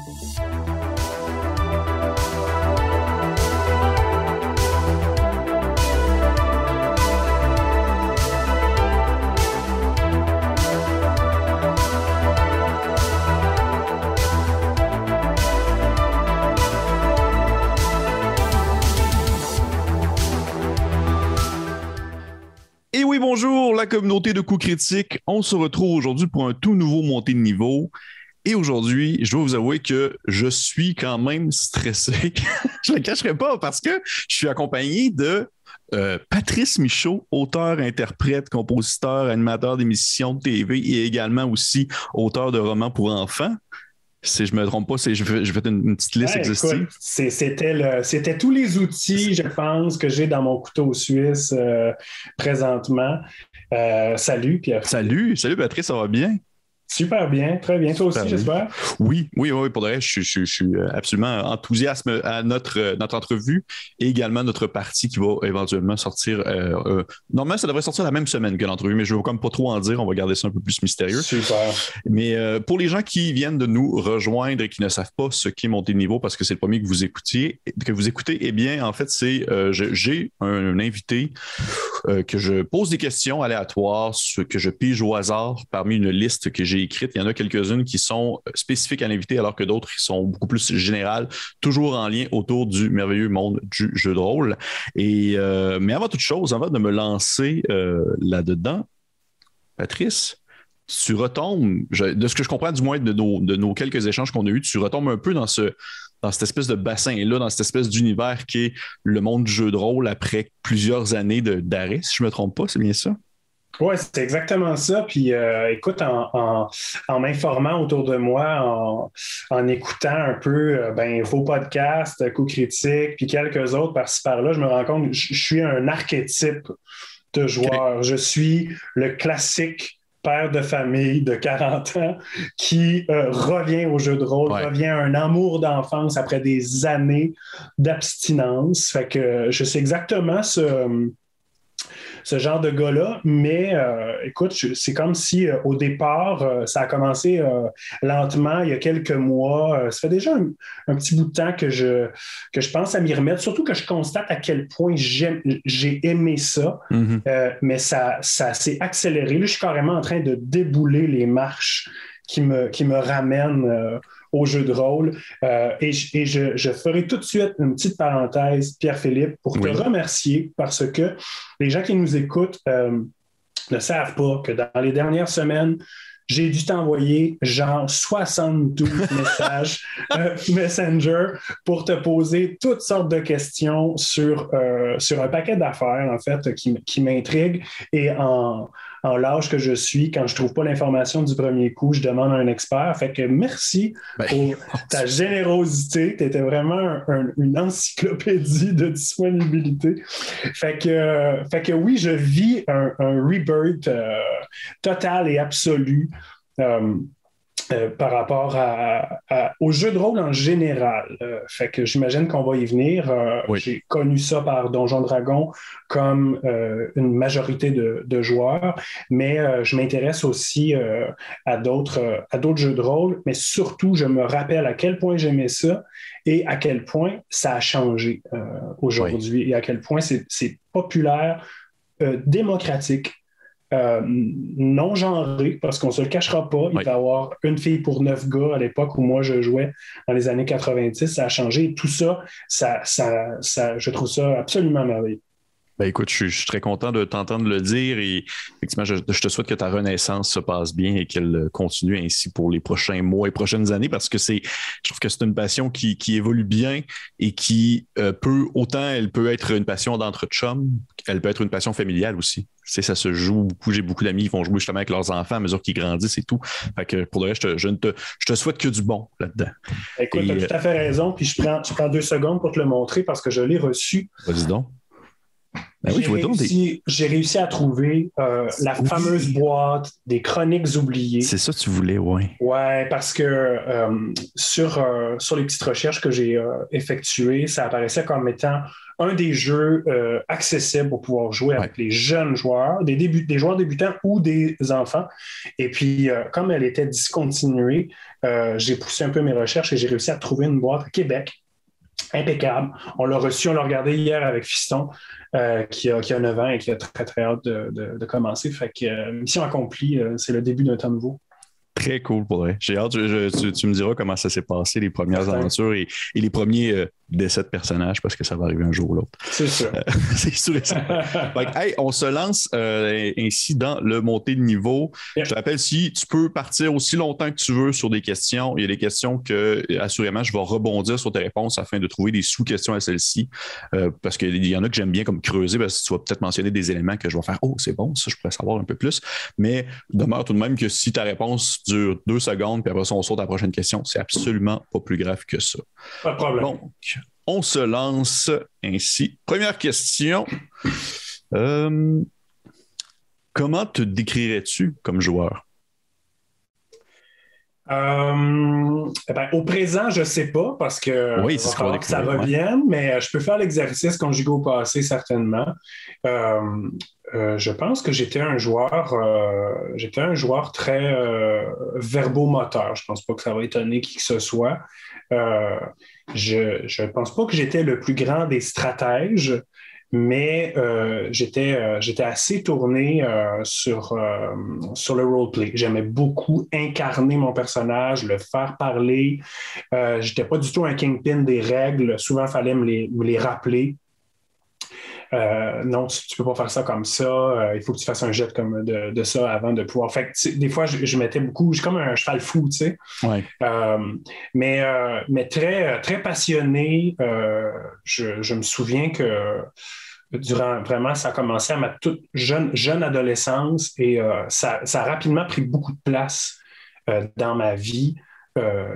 Et oui, bonjour, la communauté de coups critiques. On se retrouve aujourd'hui pour un tout nouveau montée de niveau. Et aujourd'hui, je dois vous avouer que je suis quand même stressé. Je ne le cacherai pas parce que je suis accompagné de Patrice Michaud, auteur, interprète, compositeur, animateur d'émissions de TV et également aussi auteur de romans pour enfants. Si je ne me trompe pas, je fais une petite liste exhaustive. Écoute, c'était tous les outils, je pense, que j'ai dans mon couteau suisse présentement. Salut, Pierre. Salut Patrice, ça va bien? Super bien, très bien. Toi aussi, j'espère? Oui, pour de vrai, je suis absolument enthousiaste à notre entrevue et également notre partie qui va éventuellement sortir. Normalement, ça devrait sortir la même semaine que l'entrevue, mais je ne veux comme pas trop en dire. On va garder ça un peu plus mystérieux. Super. Mais pour les gens qui viennent de nous rejoindre et qui ne savent pas ce qu'est Montée de niveau, parce que c'est le premier que vous écoutez, eh bien, en fait, j'ai un invité que je pose des questions aléatoires, que je pige au hasard parmi une liste que j'ai écrite. Il y en a quelques-unes qui sont spécifiques à l'invité, alors que d'autres qui sont beaucoup plus générales, toujours en lien autour du merveilleux monde du jeu de rôle. Mais avant toute chose, avant de me lancer là-dedans, Patrice, tu retombes, de ce que je comprends du moins de nos quelques échanges qu'on a eus, tu retombes un peu dans cette espèce de bassin-là, dans cette espèce d'univers qui est le monde du jeu de rôle après plusieurs années d'arrêt, si je ne me trompe pas, c'est bien ça? Oui, c'est exactement ça. Puis écoute, en m'informant autour de moi, en écoutant un peu vos podcasts, coups critiques, puis quelques autres par-ci par-là, je me rends compte que je suis un archétype de joueur. Okay. Je suis le classique père de famille de 40 ans qui revient au jeu de rôle, revient à un amour d'enfance après des années d'abstinence. Fait que je sais exactement ce genre de gars-là, mais écoute, c'est comme si au départ, ça a commencé lentement, il y a quelques mois. Ça fait déjà un petit bout de temps que je pense à m'y remettre, surtout que je constate à quel point j'ai aimé ça, mais ça s'est accéléré. Là, je suis carrément en train de débouler les marches qui me ramènent au jeu de rôle. Et je ferai tout de suite une petite parenthèse, Pierre-Philippe, pour te remercier parce que les gens qui nous écoutent ne savent pas que dans les dernières semaines, j'ai dû t'envoyer genre 72 messages Messenger pour te poser toutes sortes de questions sur un paquet d'affaires, en fait, qui m'intriguent. Et en l'âge que je suis, quand je ne trouve pas l'information du premier coup, je demande à un expert. Fait que merci pour ta générosité. Tu étais vraiment une encyclopédie de disponibilité. Fait que oui, je vis un rebirth total et absolu par rapport au jeu de rôle en général. Fait que j'imagine qu'on va y venir. J'ai connu ça par Donjons Dragons comme une majorité de joueurs, mais je m'intéresse aussi à d'autres jeux de rôle, mais surtout, je me rappelle à quel point j'aimais ça et à quel point ça a changé aujourd'hui et à quel point c'est populaire, démocratique, non genré, parce qu'on ne se le cachera pas. Il peut y avoir une fille pour 9 gars à l'époque où moi je jouais dans les années 90. Ça a changé. Et tout ça, je trouve ça absolument merveilleux. Ben écoute, je suis très content de t'entendre le dire et effectivement, je te souhaite que ta renaissance se passe bien et qu'elle continue ainsi pour les prochains mois et prochaines années parce que je trouve que c'est une passion qui évolue bien et qui elle peut être une passion d'entre chums, elle peut être une passion familiale aussi. Tu sais, ça se joue beaucoup. J'ai beaucoup d'amis qui vont jouer justement avec leurs enfants à mesure qu'ils grandissent et tout. Fait que pour le reste, je te souhaite que du bon là-dedans. Écoute, tu as tout à fait raison. Puis je prends 2 secondes pour te le montrer parce que je l'ai reçu. Vas-y donc. Ben oui, je vois donc J'ai réussi à trouver la fameuse boîte des chroniques oubliées. C'est ça que tu voulais, oui. Ouais, parce que sur les petites recherches que j'ai effectuées, ça apparaissait comme étant un des jeux accessibles pour pouvoir jouer avec les jeunes joueurs, des joueurs débutants ou des enfants. Et puis, comme elle était discontinuée, j'ai poussé un peu mes recherches et j'ai réussi à trouver une boîte à Québec. Impeccable. On l'a reçu, on l'a regardé hier avec Fiston, qui a 9 ans et qui a très, très hâte de commencer. Fait que mission accomplie, c'est le début d'un temps nouveau. Très cool pour vrai. J'ai hâte, tu me diras comment ça s'est passé, les premières aventures et les premiers décès de personnages, parce que ça va arriver un jour ou l'autre. C'est sûr. C'est sûr et certain. Hey, on se lance ainsi dans le montée de niveau. Yeah. Je te rappelle, si tu peux partir aussi longtemps que tu veux sur des questions, il y a des questions que, assurément, je vais rebondir sur tes réponses afin de trouver des sous-questions à celles-ci, parce qu'il y en a que j'aime bien comme creuser, parce que tu vas peut-être mentionner des éléments que je vais faire « Oh, c'est bon, ça, je pourrais savoir un peu plus. » Mais demeure tout de même que si ta réponse dure 2 secondes, puis après ça, on saute à la prochaine question. C'est absolument pas plus grave que ça. Pas de problème. Donc, on se lance ainsi. Première question. Comment te décrirais-tu comme joueur? Au présent, je ne sais pas parce que oui, c'est que ça revienne, mais je peux faire l'exercice conjugué au passé, certainement. Je pense que j'étais un joueur très verbomoteur. Je ne pense pas que ça va étonner qui que ce soit. Je ne pense pas que j'étais le plus grand des stratèges, mais j'étais assez tourné sur le roleplay. J'aimais beaucoup incarner mon personnage, le faire parler. J'étais pas du tout un kingpin des règles. Souvent, il fallait me les rappeler. Non, tu peux pas faire ça comme ça. Il faut que tu fasses un jet comme de ça avant de pouvoir. Fait que, des fois, je mettais beaucoup. J'ai comme un cheval fou, tu sais. Ouais. Mais très, très passionné. Je me souviens que durant vraiment, ça a commencé à ma toute jeune adolescence et ça a rapidement pris beaucoup de place dans ma vie.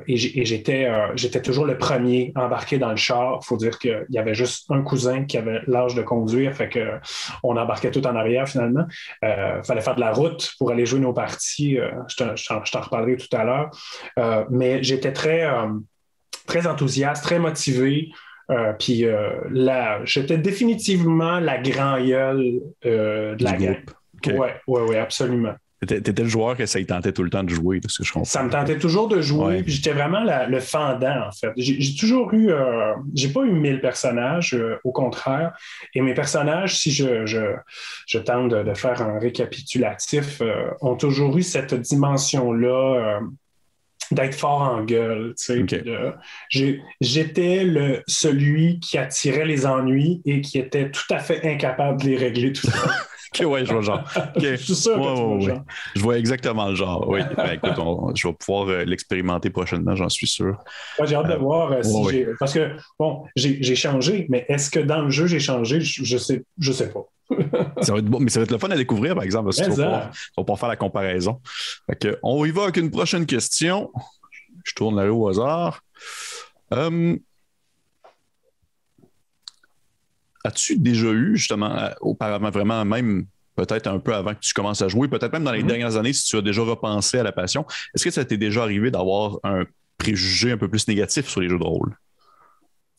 Et j'étais toujours le premier embarqué dans le char. Il faut dire qu'il y avait juste un cousin qui avait l'âge de conduire, fait qu'on embarquait tout en arrière finalement. Fallait faire de la route pour aller jouer nos parties. Je t'en reparlerai tout à l'heure. Mais j'étais très, très enthousiaste, très motivé. Puis j'étais définitivement la grand-gueule de la gang. Okay. Oui, absolument. T'étais le joueur que ça y tentait tout le temps de jouer, de ce que je comprends. Ça me tentait toujours de jouer, puis j'étais vraiment le fendant, en fait. J'ai toujours eu... j'ai pas eu 1000 personnages, au contraire. Et mes personnages, si je tente de faire un récapitulatif, ont toujours eu cette dimension-là d'être fort en gueule. Okay. J'étais celui qui attirait les ennuis et qui était tout à fait incapable de les régler tout ça. OK, ouais, je vois le genre. Okay. Je suis sûr que tu vois le genre. Je vois exactement le genre. Oui, écoute, je vais pouvoir l'expérimenter prochainement, j'en suis sûr. Ouais, j'ai hâte de voir si j'ai... Parce que, bon, j'ai changé, mais est-ce que dans le jeu, j'ai changé? Je sais pas. Ça va être bon, mais ça va être le fun à découvrir, par exemple, parce que tu vas pouvoir faire la comparaison. Fait que, on y va avec une prochaine question. Je tourne là au hasard. As-tu déjà eu, justement, auparavant, vraiment, même peut-être un peu avant que tu commences à jouer, peut-être même dans les dernières années, si tu as déjà repensé à la passion, est-ce que ça t'est déjà arrivé d'avoir un préjugé un peu plus négatif sur les jeux de rôle?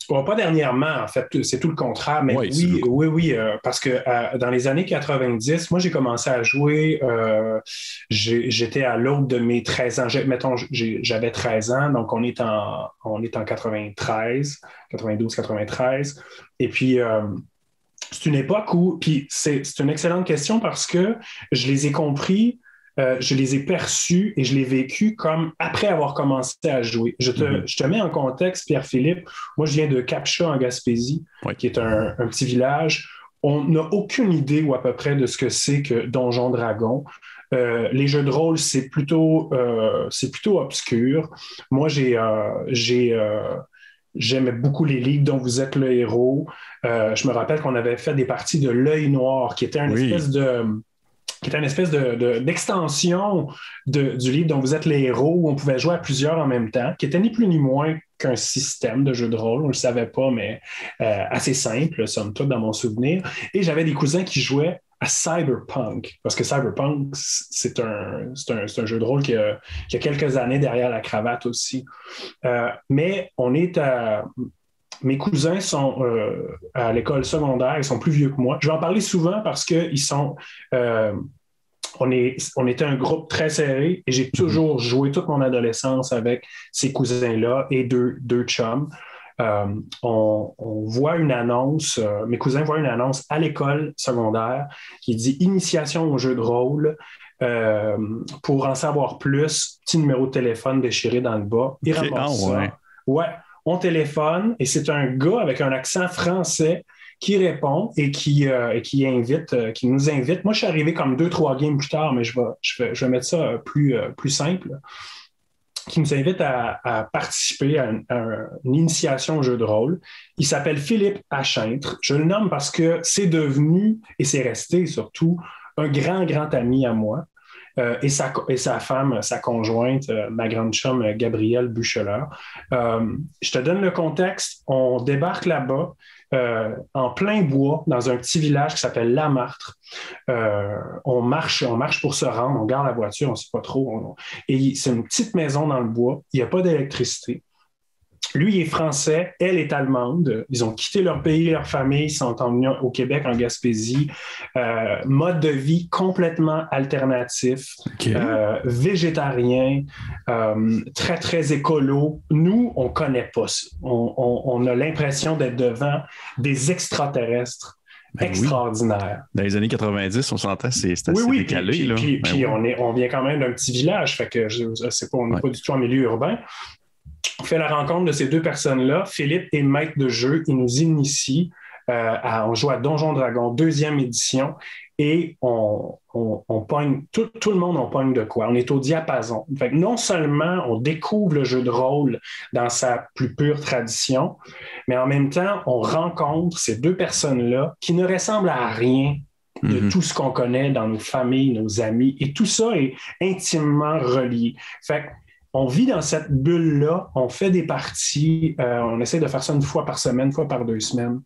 Bon, pas dernièrement, en fait, c'est tout le contraire, mais oui, parce que dans les années 90, moi, j'ai commencé à jouer, j'étais à l'aube de mes 13 ans. Mettons, j'avais 13 ans, donc on est en 93, 92, 93, et puis... c'est une époque où, puis c'est une excellente question parce que je les ai compris, je les ai perçus et je les ai vécus comme après avoir commencé à jouer. Je te mets en contexte, Pierre-Philippe. Moi, je viens de Capcha en Gaspésie, qui est un petit village. On n'a aucune idée ou à peu près de ce que c'est que Donjon Dragon. Les jeux de rôle, c'est plutôt obscur. Moi, j'aimais beaucoup les livres dont vous êtes le héros. Je me rappelle qu'on avait fait des parties de l'Œil Noir, qui était une espèce d'extension du livre dont vous êtes les héros, où on pouvait jouer à plusieurs en même temps, qui était ni plus ni moins qu'un système de jeu de rôle. On ne le savait pas, mais assez simple, somme toute, dans mon souvenir. Et j'avais des cousins qui jouaient à Cyberpunk, parce que Cyberpunk, c'est un jeu de rôle qui a quelques années derrière la cravate aussi. Mais on est à... Mes cousins sont à l'école secondaire, ils sont plus vieux que moi. Je vais en parler souvent parce qu'ils sont... on était un groupe très serré et j'ai toujours joué toute mon adolescence avec ces cousins-là et deux chums. On voit une annonce, mes cousins voient une annonce à l'école secondaire qui dit initiation au jeu de rôle. Pour en savoir plus, petit numéro de téléphone déchiré dans le bas. Ils ramassent ça. Ouais, on téléphone et c'est un gars avec un accent français qui répond et qui nous invite. Moi, je suis arrivé comme 2-3 games plus tard, mais je vais mettre ça plus simple. Qui nous invite à participer à une initiation au jeu de rôle. Il s'appelle Philippe Achintre. Je le nomme parce que c'est devenu, et c'est resté surtout, un grand ami à moi. Et sa femme, sa conjointe, ma grande chum, Gabrielle Bucheleur. Je te donne le contexte. On débarque là-bas en plein bois, dans un petit village qui s'appelle Lamartre. On marche pour se rendre, on garde la voiture, on ne sait pas trop. Et c'est une petite maison dans le bois, il n'y a pas d'électricité. Lui est français, elle est allemande. Ils ont quitté leur pays, leur famille, ils sont emmenés au Québec, en Gaspésie. Mode de vie complètement alternatif, végétarien, très, très écolo. Nous, on ne connaît pas ça. On a l'impression d'être devant des extraterrestres. Extraordinaire. Oui. Dans les années 90, on s'entend, c'est assez décalé. Puis on vient quand même d'un petit village, fait que on n'est pas du tout en milieu urbain. On fait la rencontre de ces deux personnes-là. Philippe est maître de jeu. Il nous initie. On joue à Donjon Dragon, 2e édition. Et on pogne, tout le monde, on pogne de quoi? On est au diapason. Fait que non seulement on découvre le jeu de rôle dans sa plus pure tradition, mais en même temps, on rencontre ces deux personnes-là qui ne ressemblent à rien de tout ce qu'on connaît dans nos familles, nos amis. Et tout ça est intimement relié. Fait que on vit dans cette bulle-là, on fait des parties, on essaie de faire ça une fois par semaine, une fois par 2 semaines,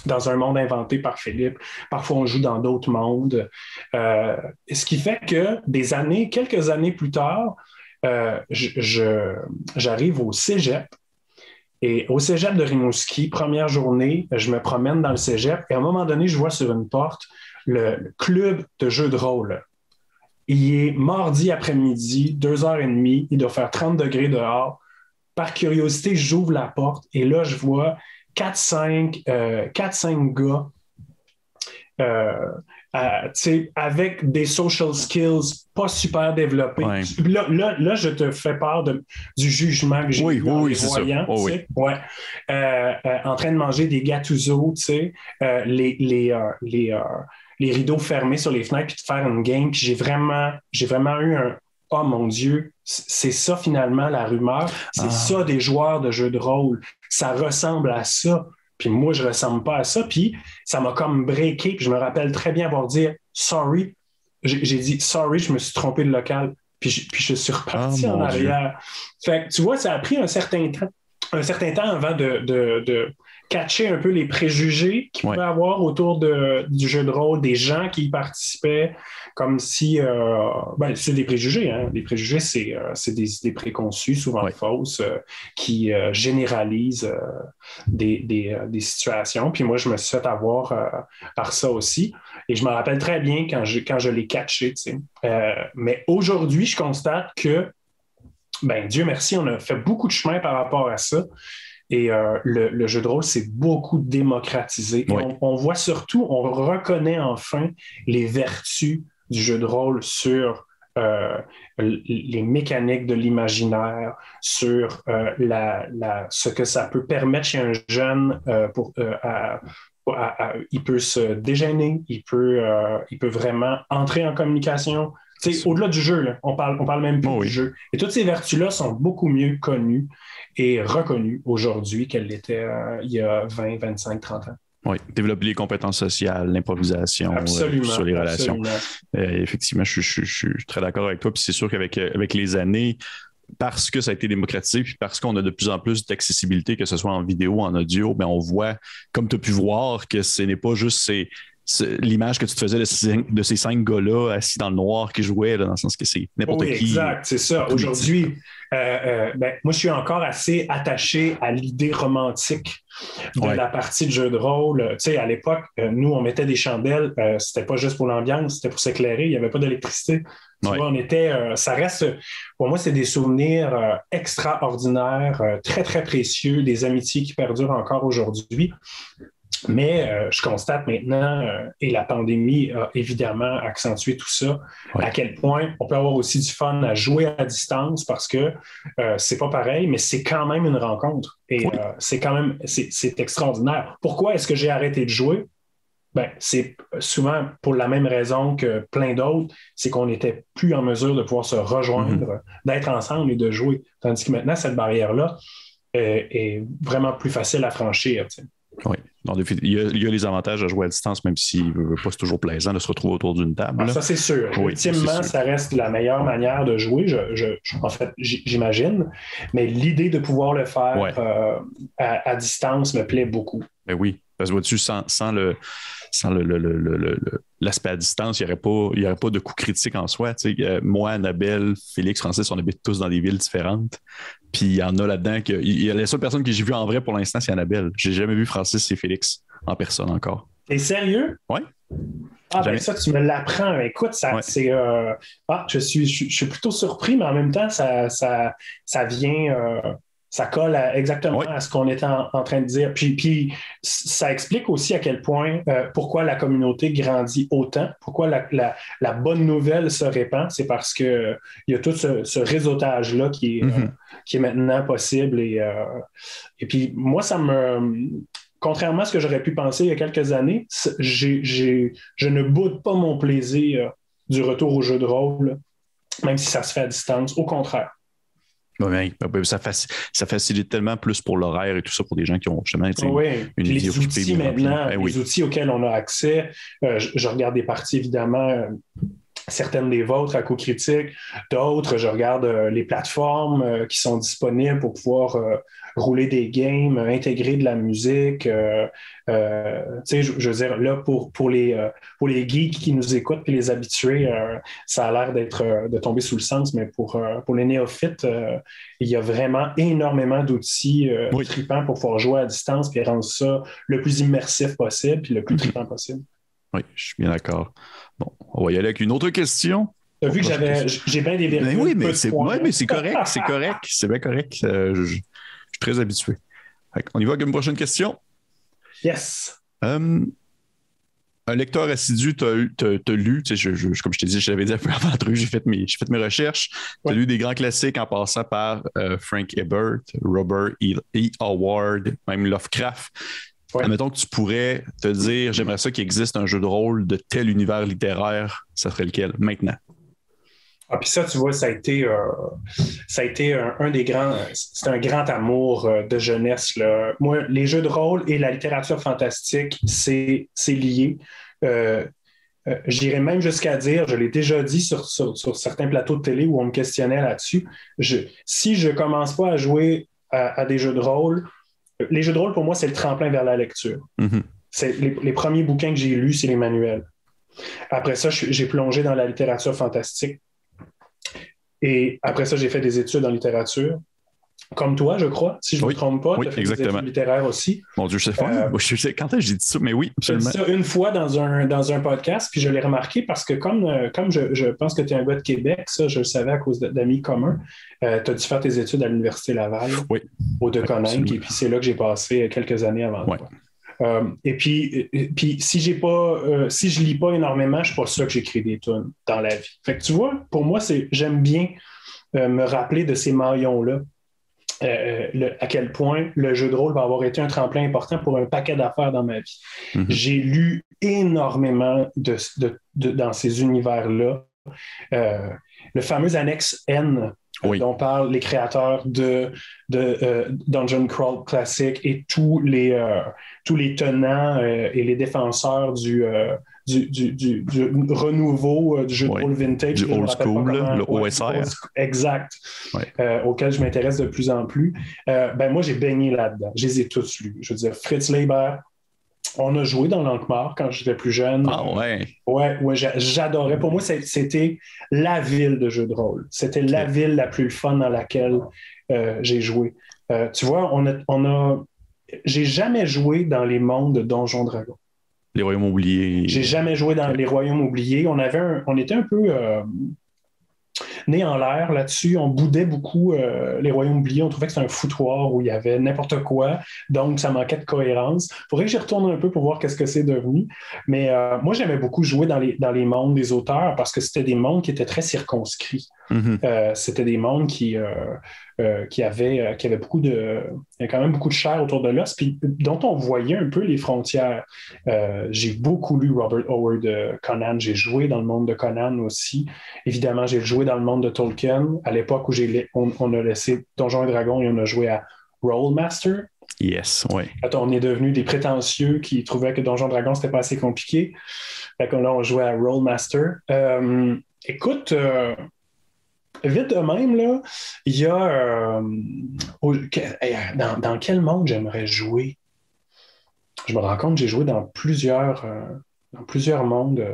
dans un monde inventé par Philippe. Parfois, on joue dans d'autres mondes. Ce qui fait que quelques années plus tard, j'arrive au cégep. Et au cégep de Rimouski, première journée, je me promène dans le cégep et à un moment donné, je vois sur une porte le club de jeux de rôle. Il est mardi après-midi, 2h30, il doit faire 30 degrés dehors. Par curiosité, j'ouvre la porte et là, je vois 4-5 gars avec des social skills pas super développés. Ouais. Là, je te fais part du jugement que j'ai eu en les voyant. En train de manger des gattusos, les rideaux fermés sur les fenêtres, puis de faire une game. Puis j'ai vraiment eu un « Oh mon Dieu, c'est ça finalement la rumeur. C'est ça des joueurs de jeux de rôle. Ça ressemble à ça. » Puis moi, je ne ressemble pas à ça. Puis ça m'a comme breaké. Puis je me rappelle très bien avoir dit « Sorry ». J'ai dit « Sorry, je me suis trompé de local. » Puis je suis reparti en arrière. Fait que tu vois, ça a pris un certain temps avant de catcher un peu les préjugés qu'il peut y avoir autour du jeu de rôle, des gens qui y participaient, comme si... c'est des préjugés. Hein? Les préjugés, c'est des idées préconçues, souvent fausses, qui généralisent des situations. Puis moi, je me suis fait avoir par ça aussi. Et je me rappelle très bien quand je l'ai catché. Mais aujourd'hui, je constate que Dieu merci, on a fait beaucoup de chemin par rapport à ça. Et le jeu de rôle s'est beaucoup démocratisé. Oui. On voit surtout, on reconnaît enfin les vertus du jeu de rôle sur les mécaniques de l'imaginaire, sur ce que ça peut permettre chez un jeune il peut se dégainer, il peut vraiment entrer en communication. Au-delà du jeu, là, on parle même plus du jeu. Et toutes ces vertus-là sont beaucoup mieux connues et reconnues aujourd'hui qu'elles l'étaient il y a 20, 25, 30 ans. Oui, développer les compétences sociales, l'improvisation sur les relations. Effectivement, je suis très d'accord avec toi. Puis c'est sûr qu'avec les années, parce que ça a été démocratisé, puis parce qu'on a de plus en plus d'accessibilité, que ce soit en vidéo, en audio, on voit, comme tu as pu voir, que ce n'est pas juste l'image que tu te faisais de ces 5 gars-là assis dans le noir qui jouaient, là, dans le sens que c'est n'importe qui. Exact, c'est ça. Aujourd'hui, moi, je suis encore assez attaché à l'idée romantique de la partie de jeu de rôle. Tu sais, à l'époque, nous, on mettait des chandelles, c'était pas juste pour l'ambiance, c'était pour s'éclairer, il n'y avait pas d'électricité. Tu vois, on était, ça reste, pour moi, c'est des souvenirs extraordinaires, très, très précieux, des amitiés qui perdurent encore aujourd'hui. Mais je constate maintenant, et la pandémie a évidemment accentué tout ça, à quel point on peut avoir aussi du fun à jouer à distance parce que c'est pas pareil, mais c'est quand même une rencontre. Et c'est quand même, c'est extraordinaire. Pourquoi est-ce que j'ai arrêté de jouer? Ben, c'est souvent pour la même raison que plein d'autres, c'est qu'on n'était plus en mesure de pouvoir se rejoindre, d'être ensemble et de jouer. Tandis que maintenant, cette barrière-là est vraiment plus facile à franchir. Tu sais. Oui. Il y a les avantages à jouer à distance, même si pas c'est toujours plaisant de se retrouver autour d'une table. Ça, c'est sûr. Ultimement, ça reste la meilleure manière de jouer, en fait, j'imagine. Mais l'idée de pouvoir le faire à distance me plaît beaucoup. Ben oui, parce que vois-tu, sans l'aspect à distance, il n'y aurait pas de coup critique en soi. Moi, Annabelle, Félix, Francis, on habite tous dans des villes différentes. Puis il y en a là-dedans il y a la seule personne que j'ai vue en vrai pour l'instant, c'est Annabelle. J'ai jamais vu Francis et Félix en personne encore. T'es sérieux? Oui. Ben ça, tu me l'apprends. Écoute, c'est. Je suis plutôt surpris, mais en même temps, ça vient. Ça colle exactement à ce qu'on était en train de dire. Puis ça explique aussi à quel point, pourquoi la communauté grandit autant, pourquoi la bonne nouvelle se répand. C'est parce qu'il y a tout ce réseautage-là qui est maintenant possible. Et puis moi, contrairement à ce que j'aurais pu penser il y a quelques années, je ne boude pas mon plaisir du retour au jeu de rôle, même si ça se fait à distance. Au contraire. Ça facilite tellement plus pour l'horaire et tout ça pour des gens qui ont justement une vie occupée. Les outils maintenant, les outils auxquels on a accès, je regarde des parties évidemment, certaines des vôtres à Coup Critique, d'autres, je regarde les plateformes qui sont disponibles pour pouvoir rouler des games, intégrer de la musique. Je veux dire, là, pour les geeks qui nous écoutent et les habitués, ça a l'air de tomber sous le sens, mais pour les néophytes, il y a vraiment énormément d'outils tripants pour pouvoir jouer à distance et rendre ça le plus immersif possible et le plus trippant possible. Oui, je suis bien d'accord. Bon, on va y aller avec une autre question. Tu as vu que j'ai bien des virgules. Oui, mais c'est correct, c'est correct. C'est bien correct. Je suis très habitué. On y va avec une prochaine question. Yes. Un lecteur assidu t'a lu, comme je t'ai dit, je l'avais dit un peu avant l'entrevue, j'ai fait mes recherches. Tu as lu des grands classiques en passant par Frank Herbert, Robert E. Howard, même Lovecraft. Admettons que tu pourrais te dire, j'aimerais ça qu'il existe un jeu de rôle de tel univers littéraire, ça serait lequel maintenant? Puis ça, tu vois, ça a été un des grands... C'est un grand amour de jeunesse, là. Moi, les jeux de rôle et la littérature fantastique, c'est lié. J'irais même jusqu'à dire, je l'ai déjà dit sur certains plateaux de télé où on me questionnait là-dessus, si je ne commence pas à jouer à des jeux de rôle, les jeux de rôle, pour moi, c'est le tremplin vers la lecture. C'est les premiers bouquins que j'ai lus, c'est les manuels. Après ça, j'ai plongé dans la littérature fantastique. Et après ça, j'ai fait des études en littérature. Comme toi, je crois, si je ne me trompe pas. Oui, tu as fait exactement. des études littéraires aussi. Mon Dieu, je sais pas. Quand est-ce que j'ai dit ça? Mais oui, absolument. J'ai dit ça une fois dans un podcast, puis je l'ai remarqué parce que comme je pense que tu es un gars de Québec, ça, je le savais à cause d'amis communs, tu as dû faire tes études à l'Université Laval, au Deconinck, et puis c'est là que j'ai passé quelques années avant toi. Et puis si je lis pas énormément, je suis pas sûr que j'écris des tunes dans la vie. Fait que tu vois, pour moi, j'aime bien me rappeler de ces maillons-là. À quel point le jeu de rôle va avoir été un tremplin important pour un paquet d'affaires dans ma vie. J'ai lu énormément dans ces univers-là. Le fameux annexe N dont parlent les créateurs de Dungeon Crawl Classic et tous les tenants et les défenseurs du renouveau du jeu de rôle vintage. Du old school, le OSR. Exact. auxquels je m'intéresse de plus en plus. Moi, j'ai baigné là-dedans. Je les ai tous lus. Je veux dire, Fritz Leiber, on a joué dans l'Ankh-Mort quand j'étais plus jeune. Ah ouais. Ouais, j'adorais. Pour moi, c'était la ville de jeu de rôle. C'était la ville la plus fun dans laquelle j'ai joué. Tu vois, j'ai jamais joué dans les mondes de Donjons Dragons. Les Royaumes oubliés. J'ai jamais joué dans les Royaumes oubliés. On était un peu né en l'air là-dessus. On boudait beaucoup les Royaumes oubliés. On trouvait que c'était un foutoir où il y avait n'importe quoi. Donc, ça manquait de cohérence. Il faudrait que j'y retourne un peu pour voir qu'est-ce que c'est devenu. Mais moi, j'aimais beaucoup jouer dans les mondes des auteurs parce que c'était des mondes qui étaient très circonscrits. Mm-hmm. C'était des mondes qui avaient beaucoup il y avait quand même beaucoup de chair autour de l'os, puis dont on voyait un peu les frontières. J'ai beaucoup lu Robert Howard Conan. J'ai joué dans le monde de Conan aussi. Évidemment, j'ai joué dans le monde de Tolkien. À l'époque où on a laissé Donjons et Dragons et on a joué à Rollmaster. Yes, oui. Quand on est devenu des prétentieux qui trouvaient que Donjons et Dragons, c'était pas assez compliqué. Fait que là, on jouait à Rollmaster. Écoute, vite de même, là, il y a... dans quel monde j'aimerais jouer? Je me rends compte que j'ai joué dans plusieurs mondes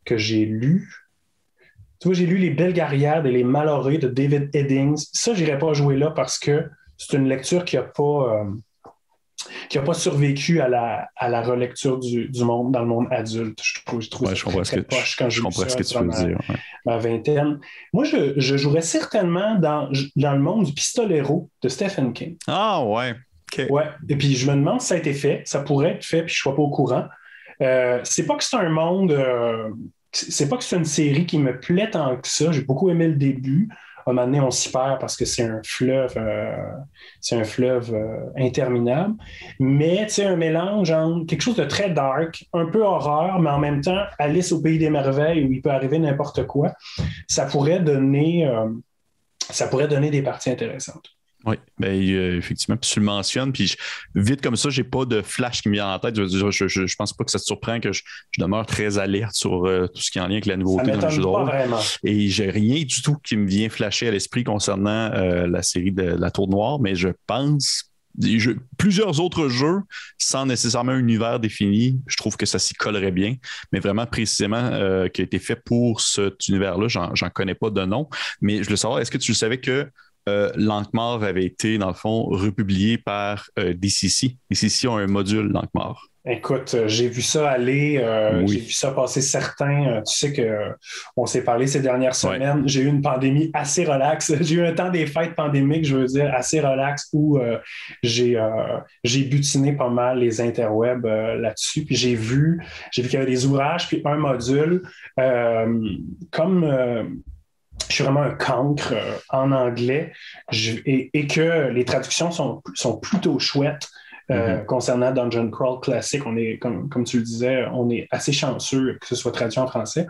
que j'ai lus. Tu vois, j'ai lu Les Belgariades et Les Malorés de David Eddings. Ça, je n'irais pas jouer là parce que c'est une lecture qui n'a pas survécu à la relecture du monde dans le monde adulte. Je trouve ça très poche quand je comprends ce que tu veux dire. Ouais. Ma vingtaine. Moi, je jouerais certainement dans le monde du Pistolero de Stephen King. Ah ouais. Okay. Ouais. Et puis je me demande si ça a été fait. Ça pourrait être fait, puis je ne sois pas au courant. C'est pas que c'est un monde... c'est pas que c'est une série qui me plaît tant que ça. J'ai beaucoup aimé le début. À un moment donné, on s'y perd parce que c'est un fleuve interminable. Mais tu sais, un mélange entre quelque chose de très dark, un peu horreur, mais en même temps, Alice au pays des merveilles où il peut arriver n'importe quoi, ça pourrait donner des parties intéressantes. Oui, effectivement. Puis tu le mentionnes, puis vite comme ça, j'ai pas de flash qui me vient en tête. Je pense pas que ça te surprend que je demeure très alerte sur tout ce qui est en lien avec la nouveauté dans le jeu de rôle. Vraiment. Et j'ai rien du tout qui me vient flasher à l'esprit concernant la série de la Tour Noire, mais je pense plusieurs autres jeux sans nécessairement un univers défini, je trouve que ça s'y collerait bien, mais vraiment précisément qui a été fait pour cet univers-là, j'en connais pas de nom, mais je veux savoir, est-ce que tu savais que l'Ankh-Mort avait été, dans le fond, republié par DCC. DCC ont un module l'Ankh-Mort. Écoute, j'ai vu ça aller, J'ai vu ça passer certains. Tu sais qu'on s'est parlé ces dernières semaines. Ouais. J'ai eu une pandémie assez relaxe. J'ai eu un temps des fêtes pandémiques, je veux dire, assez relax où j'ai butiné pas mal les interwebs là-dessus. Puis j'ai vu qu'il y avait des ouvrages, puis un module je suis vraiment un cancre en anglais et que les traductions sont plutôt chouettes concernant Dungeon Crawl classique. On est, comme tu le disais, on est assez chanceux que ce soit traduit en français.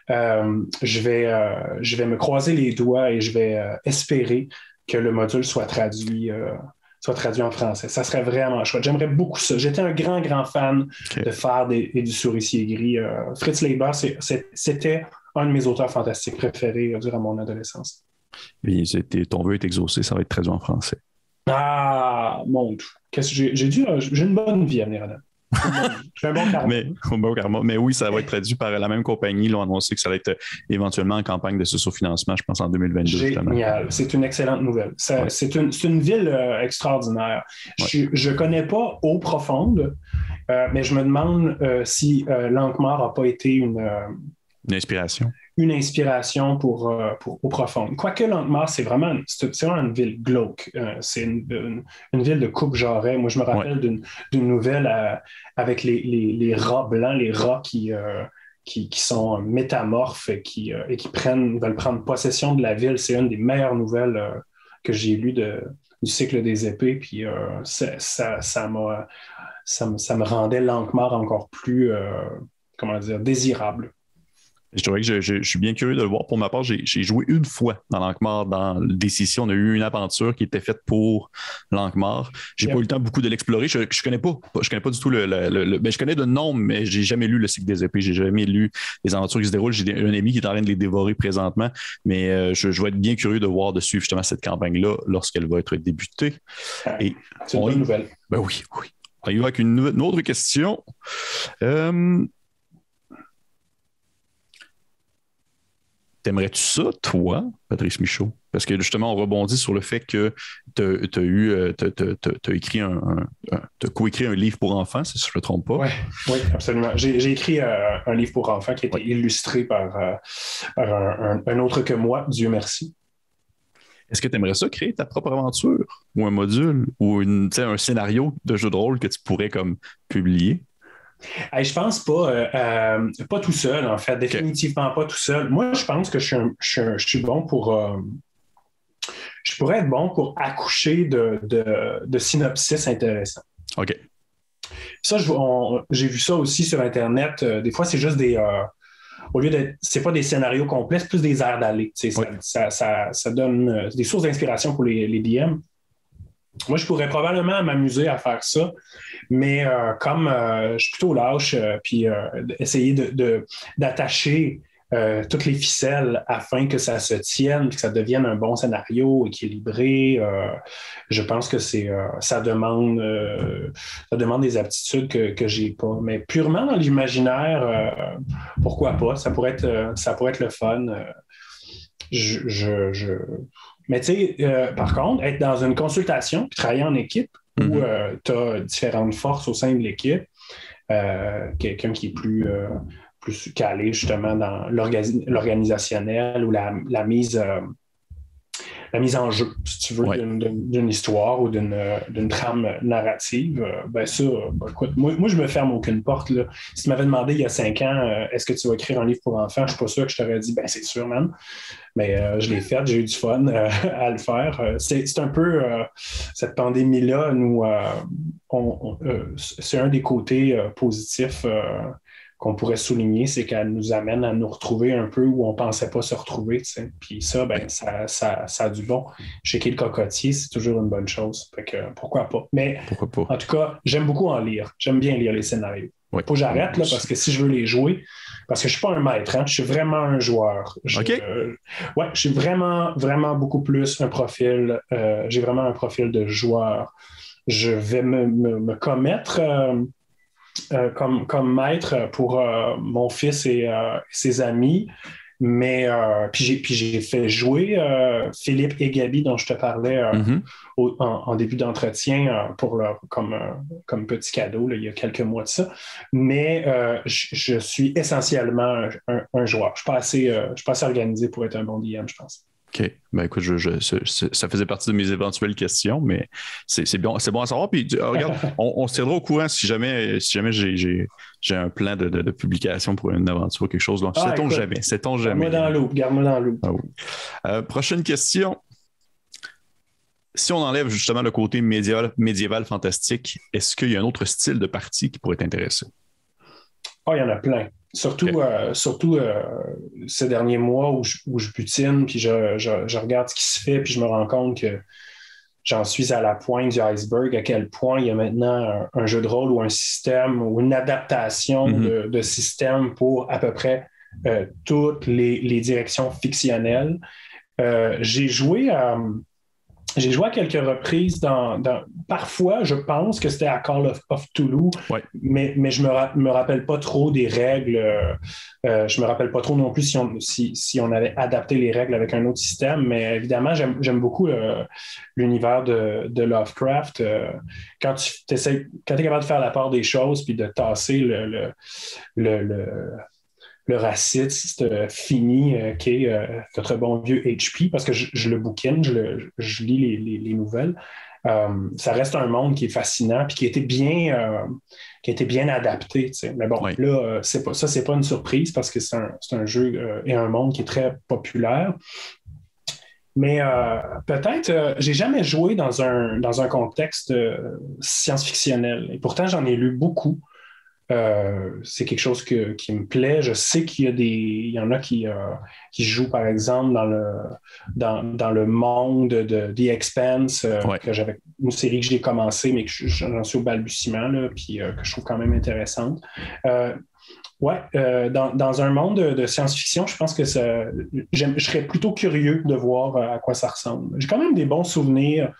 Je vais me croiser les doigts et je vais espérer que le module soit traduit en français. Ça serait vraiment chouette. J'aimerais beaucoup ça. J'étais un grand, grand fan de Fard et du Souricier Gris. Fritz Leiber, c'était un de mes auteurs fantastiques préférés durant mon adolescence. Et ton vœu est exaucé, ça va être traduit en français. Ah, mon Dieu. J'ai une bonne vie à venir, Adam. J'ai un bon karma. Mais oui, ça va être traduit par la même compagnie. Ils ont annoncé que ça va être éventuellement en campagne de socio-financement, je pense, en 2022. Génial. C'est une excellente nouvelle. C'est une ville extraordinaire. Ouais. Je ne connais pas Eau Profonde, mais je me demande si l'Ankh-Mort n'a pas été une inspiration. Une inspiration pour Eau Profonde. Quoique l'Ankh-Mort, c'est vraiment une ville glauque. C'est une ville de coupe-jarret. Moi, je me rappelle d'une nouvelle avec les rats blancs, les rats qui sont métamorphes et qui veulent prendre possession de la ville. C'est une des meilleures nouvelles que j'ai lues du cycle des épées. Puis ça me rendait l'Ankh-Mort encore plus, désirable. Je trouvais que je suis bien curieux de le voir. Pour ma part, j'ai joué une fois dans l'Ankh-Mort, dans le DCC. On a eu une aventure qui était faite pour l'Ankh-Mort. J'ai pas eu le temps beaucoup de l'explorer. Je connais pas du tout ben, je connais de nom, mais j'ai jamais lu le cycle des épées. J'ai jamais lu les aventures qui se déroulent. J'ai un ami qui est en train de les dévorer présentement, mais je vais être bien curieux de voir de suivre justement cette campagne-là lorsqu'elle va être débutée. Et c'est une bonne nouvelle. Ben oui. On y va avec une autre question. T'aimerais-tu ça, toi, Patrice Michaud? Parce que justement, on rebondit sur le fait que tu as écrit t'as coécrit un livre pour enfants, si je ne me trompe pas. Oui, absolument. J'ai écrit un livre pour enfants qui a été illustré par un autre que moi, Dieu merci. Est-ce que tu aimerais ça créer ta propre aventure ou un module ou un scénario de jeu de rôle que tu pourrais comme publier? Je pense pas tout seul, en fait. Définitivement pas tout seul. Moi, je pense que je suis bon pour... je pourrais être bon pour accoucher de synopsis intéressants. OK. Ça, j'ai vu ça aussi sur Internet. Des fois, c'est juste au lieu d'être... C'est pas des scénarios complets, c'est plus des airs d'aller. Ça donne des sources d'inspiration pour les DM. Moi, je pourrais probablement m'amuser à faire ça, mais comme je suis plutôt lâche, puis essayer d'attacher toutes les ficelles afin que ça se tienne, que ça devienne un bon scénario équilibré, je pense que ça demande des aptitudes que j'ai pas. Mais purement dans l'imaginaire, pourquoi pas? Ça pourrait être le fun. Mais tu sais, par contre, être dans une consultation puis travailler en équipe où tu as différentes forces au sein de l'équipe, quelqu'un qui est plus calé justement dans l'organisationnel ou la mise en jeu, si tu veux, d'une histoire ou d'une trame narrative, écoute, moi, je me ferme aucune porte. Là. Si tu m'avais demandé il y a 5 ans, est-ce que tu vas écrire un livre pour enfants, je ne suis pas sûr que je t'aurais dit, c'est sûr, man. Mais je l'ai fait, j'ai eu du fun à le faire. C'est un peu cette pandémie-là, c'est un des côtés positifs qu'on pourrait souligner, c'est qu'elle nous amène à nous retrouver un peu où on ne pensait pas se retrouver. T'sais. Puis ça, ça a du bon. Shaker le cocotier, c'est toujours une bonne chose. Fait que, pourquoi pas? Mais en tout cas, j'aime beaucoup en lire. J'aime bien lire les scénarios. Il faut que j'arrête là, parce que si je veux les jouer, parce que je ne suis pas un maître, je suis vraiment un joueur. Je suis vraiment, vraiment beaucoup plus un profil. J'ai vraiment un profil de joueur. Je vais me commettre... comme maître pour mon fils et ses amis. Mais puis j'ai fait jouer Philippe et Gabi, dont je te parlais en début d'entretien comme petit cadeau, là, il y a quelques mois de ça. Mais je suis essentiellement un joueur. Je suis pas assez organisé pour être un bon DM, je pense. OK. Ben écoute, ça faisait partie de mes éventuelles questions, mais c'est bon à savoir. Puis regarde, on se tiendra au courant si jamais j'ai un plan de publication pour une aventure ou quelque chose. Donc, sait-on jamais. Garde-moi dans l'eau. Ah oui. Prochaine question. Si on enlève justement le côté médiéval fantastique, est-ce qu'il y a un autre style de partie qui pourrait t'intéresser? Il y en a plein. Surtout ces derniers mois où je butine, puis je regarde ce qui se fait, puis je me rends compte que j'en suis à la pointe du iceberg, à quel point il y a maintenant un jeu de rôle ou un système ou une adaptation de système pour à peu près toutes les directions fictionnelles. J'ai joué à quelques reprises parfois, je pense que c'était à Call of Cthulhu, mais je me rappelle pas trop des règles. Je me rappelle pas trop non plus si on avait adapté les règles avec un autre système, mais évidemment, j'aime beaucoup l'univers de Lovecraft. Quand tu es capable de faire la part des choses puis de tasser le raciste fini qui est notre bon vieux HP, parce que je le bouquine, je lis les nouvelles. Ça reste un monde qui est fascinant puis qui a été bien adapté. T'sais. Mais bon, là, c'est pas une surprise parce que c'est un jeu et un monde qui est très populaire. Mais peut-être, j'ai jamais joué dans un contexte science-fictionnel. Et pourtant, j'en ai lu beaucoup. c'est quelque chose qui me plaît. Je sais il y en a qui jouent, par exemple, dans le monde de The Expanse, que j'avais une série que j'ai commencé, mais que j'en suis au balbutiement, là, puis que je trouve quand même intéressante. Dans un monde de science-fiction, je pense que je serais plutôt curieux de voir à quoi ça ressemble. J'ai quand même des bons souvenirs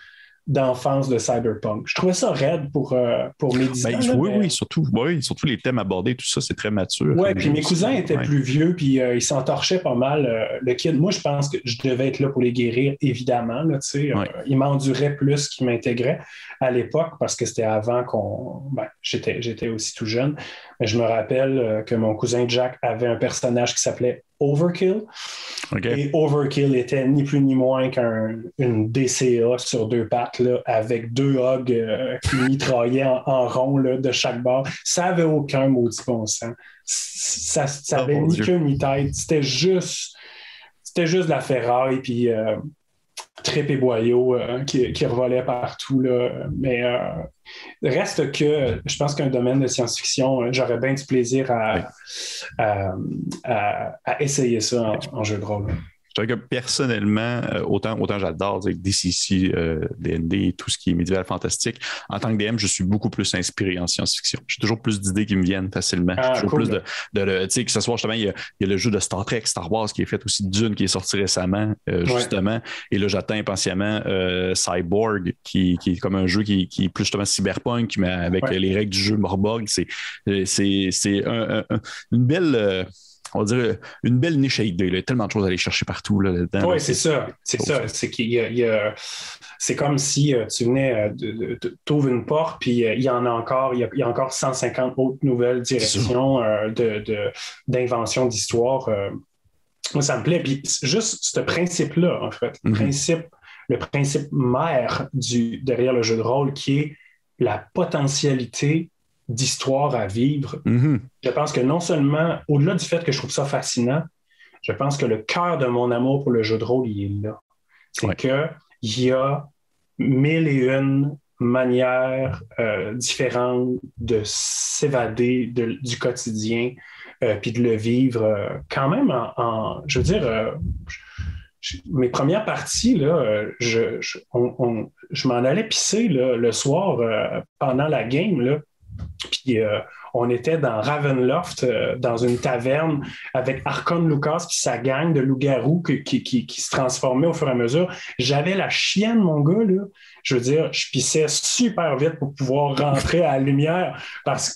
d'enfance de Cyberpunk. Je trouvais ça raide pour mes 10 ans. Oui, surtout les thèmes abordés, tout ça, c'est très mature. Oui, puis mes cousins étaient plus vieux, puis ils s'entorchaient pas mal. Le kid, moi, je pense que je devais être là pour les guérir, évidemment. Là, ils m'enduraient plus qu'ils m'intégraient à l'époque, parce que c'était avant j'étais aussi tout jeune. Mais je me rappelle que mon cousin Jack avait un personnage qui s'appelait Overkill. Okay. Et Overkill était ni plus ni moins qu'une DCA sur 2 pattes, là, avec 2 hogs qui mitraillaient en rond là, de chaque bord. Ça n'avait aucun maudit bon sens. Ça avait ni queue ni tête. C'était juste de la ferraille, puis Trip et boyau qui revolaient partout. Là. Mais reste que je pense qu'un domaine de science-fiction, j'aurais bien du plaisir à essayer ça en jeu de rôle. Je dirais que personnellement, autant j'adore DCC, D&D, tout ce qui est médiéval fantastique, en tant que DM, je suis beaucoup plus inspiré en science-fiction. J'ai toujours plus d'idées qui me viennent facilement. Toujours plus tu sais, que ce soit justement, il y a le jeu de Star Trek, Star Wars qui est fait aussi, Dune qui est sorti récemment, justement. Et là, j'attends impatiemment Cyborg, qui est comme un jeu qui est plus justement cyberpunk, mais avec les règles du jeu Morborg. C'est une belle... on va dire une belle niche à idée. Il y a tellement de choses à aller chercher partout là-dedans. Oui, c'est ça. C'est qu'il y a c'est comme si tu venais t'ouvres une porte, puis il y en a encore, il y a encore 150 autres nouvelles directions d'invention d'histoire. Moi, ça me plaît. Puis juste ce principe-là, en fait, le principe mère derrière le jeu de rôle, qui est la potentialité d'histoire à vivre. Je pense que non seulement, au-delà du fait que je trouve ça fascinant, je pense que le cœur de mon amour pour le jeu de rôle, il est là. C'est qu'il y a 1001 manières différentes de s'évader du quotidien puis de le vivre quand même je veux dire... mes premières parties, là, je m'en allais pisser là, le soir pendant la game, là. Puis on était dans Ravenloft, dans une taverne avec Archon Lucas puis sa gang de loups-garous qui se transformaient au fur et à mesure. J'avais la chienne, mon gars, là. Je veux dire, je pissais super vite pour pouvoir rentrer à la lumière.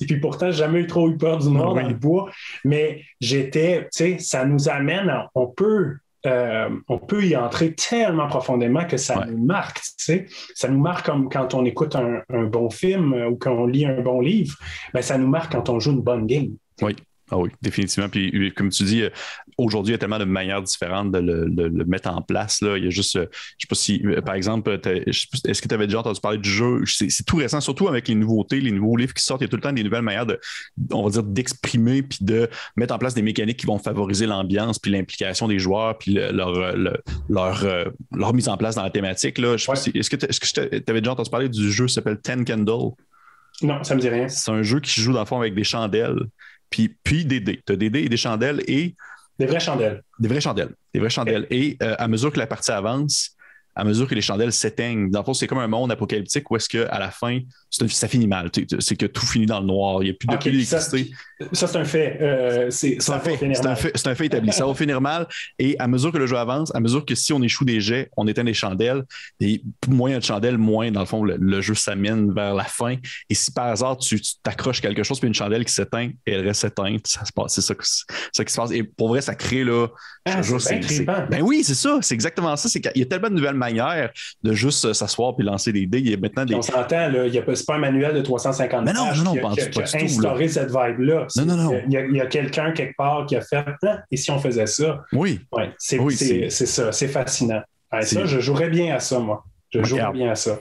Puis pourtant, j'ai jamais trop eu peur du noir dans le bois. Mais j'étais, tu sais, ça nous amène on peut y entrer tellement profondément que ça nous marque, tu sais. Ça nous marque comme quand on écoute un bon film ou quand on lit un bon livre. Ben, ça nous marque quand on joue une bonne game. Oui. Ah oui, définitivement. Puis, comme tu dis, aujourd'hui, il y a tellement de manières différentes de le mettre en place. Là. Il y a juste, je ne sais pas si, par exemple, est-ce que tu avais déjà entendu parler du jeu? C'est tout récent, surtout avec les nouveautés, les nouveaux livres qui sortent. Il y a tout le temps des nouvelles manières on va dire, d'exprimer puis de mettre en place des mécaniques qui vont favoriser l'ambiance puis l'implication des joueurs puis leur mise en place dans la thématique. Là. Est-ce que tu avais déjà entendu parler du jeu qui s'appelle Ten Candle? Non, ça ne me dit rien. C'est un jeu qui se joue dans le fond avec des chandelles. Puis des dés. Tu as des dés et des chandelles et... Des vraies chandelles. Des vraies chandelles. Et à mesure que la partie avance, à mesure que les chandelles s'éteignent, dans le fond, c'est comme un monde apocalyptique où est-ce qu'à la fin, ça finit mal. C'est que tout finit dans le noir. Il n'y a plus d'électricité. Ça, c'est un fait. C'est un fait établi. Ça va finir mal. Et à mesure que le jeu avance, à mesure que si on échoue des jets, on éteint des chandelles. Et moins il y a de chandelles, moins, dans le fond, le jeu s'amène vers la fin. Et si par hasard, tu t'accroches quelque chose, puis une chandelle qui s'éteint et elle reste éteinte, ça se passe. C'est ça qui se passe. Et pour vrai, ça crée là. Ben oui, c'est ça. C'est exactement ça. Il y a tellement de nouvelles manières de juste s'asseoir puis lancer des dés. Il y a maintenant On s'entend, là, c'est pas un manuel de 350 pages qui a instauré cette vibe-là. Non. Il y a quelqu'un quelque part qui a fait et si on faisait ça? Oui. C'est ça, c'est fascinant. Ça, je jouerais bien à ça, moi. Bien à ça.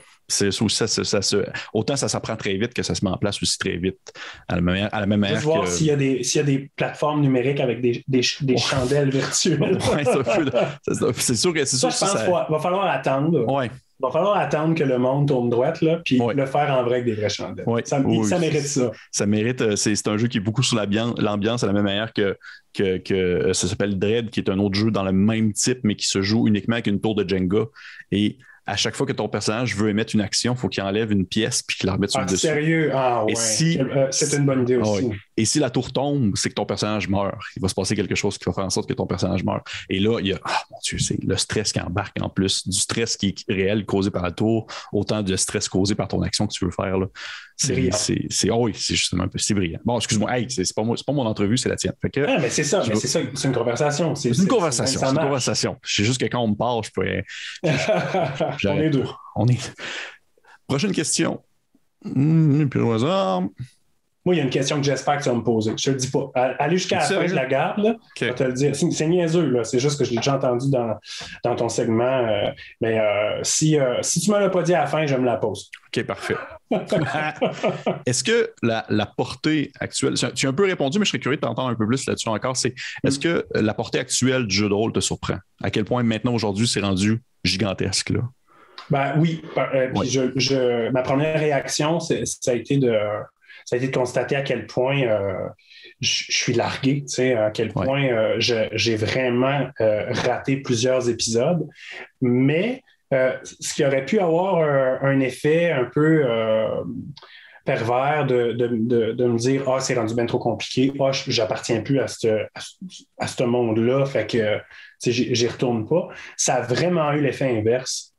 Autant ça s'apprend très vite que ça se met en place aussi très vite. À la même manière Juste voir s'il y a des plateformes numériques avec des chandelles virtuelles. C'est sûr que c'est ça, sûr. Je pense qu'il va falloir attendre. Ouais. Il va falloir attendre que le monde tourne droite, là, puis le faire en vrai avec des vraies chandelles. Ça mérite ça. Ça mérite. C'est un jeu qui est beaucoup sur l'ambiance à la même manière que ça s'appelle Dread, qui est un autre jeu dans le même type, mais qui se joue uniquement avec une tour de Jenga. Et à chaque fois que ton personnage veut émettre une action, il faut qu'il enlève une pièce puis qu'il la remette sur le dessus. Sérieux? Ah ouais. C'est une bonne idée aussi. Ouais. Et si la tour tombe, c'est que ton personnage meurt. Il va se passer quelque chose qui va faire en sorte que ton personnage meurt. Et là, il y a, mon Dieu, c'est le stress qui embarque en plus, du stress qui est réel causé par la tour, autant de stress causé par ton action que tu veux faire. Là. C'est justement un peu si brillant. Bon, excuse-moi, c'est pas mon entrevue, c'est la tienne. Fait que, mais c'est ça, c'est une conversation. C'est une conversation. C'est juste que quand on me parle, je peux. On est deux. Prochaine question. Puis au hasard. Moi, il y a une question que j'espère que tu vas me poser. Je te le dis pas. Aller jusqu'à la fin, je la garde. Là. Okay. Je vais te le dire. C'est niaiseux. Là. C'est juste que je l'ai déjà entendu dans ton segment. Mais si tu ne me l'as pas dit à la fin, je me la pose. OK, parfait. Est-ce que la portée actuelle... Tu as un peu répondu, mais je serais curieux de t'entendre un peu plus là-dessus encore. Est-ce que la portée actuelle du jeu de rôle te surprend? À quel point maintenant, aujourd'hui, c'est rendu gigantesque, là? Ben oui. Ma première réaction, ça a été de constater à quel point je suis largué, à quel point j'ai vraiment raté plusieurs épisodes. Mais ce qui aurait pu avoir un effet un peu pervers de me dire « Ah, c'est rendu bien trop compliqué. Ah, j'appartiens plus à ce monde-là. » Fait que j'y retourne pas. Ça a vraiment eu l'effet inverse.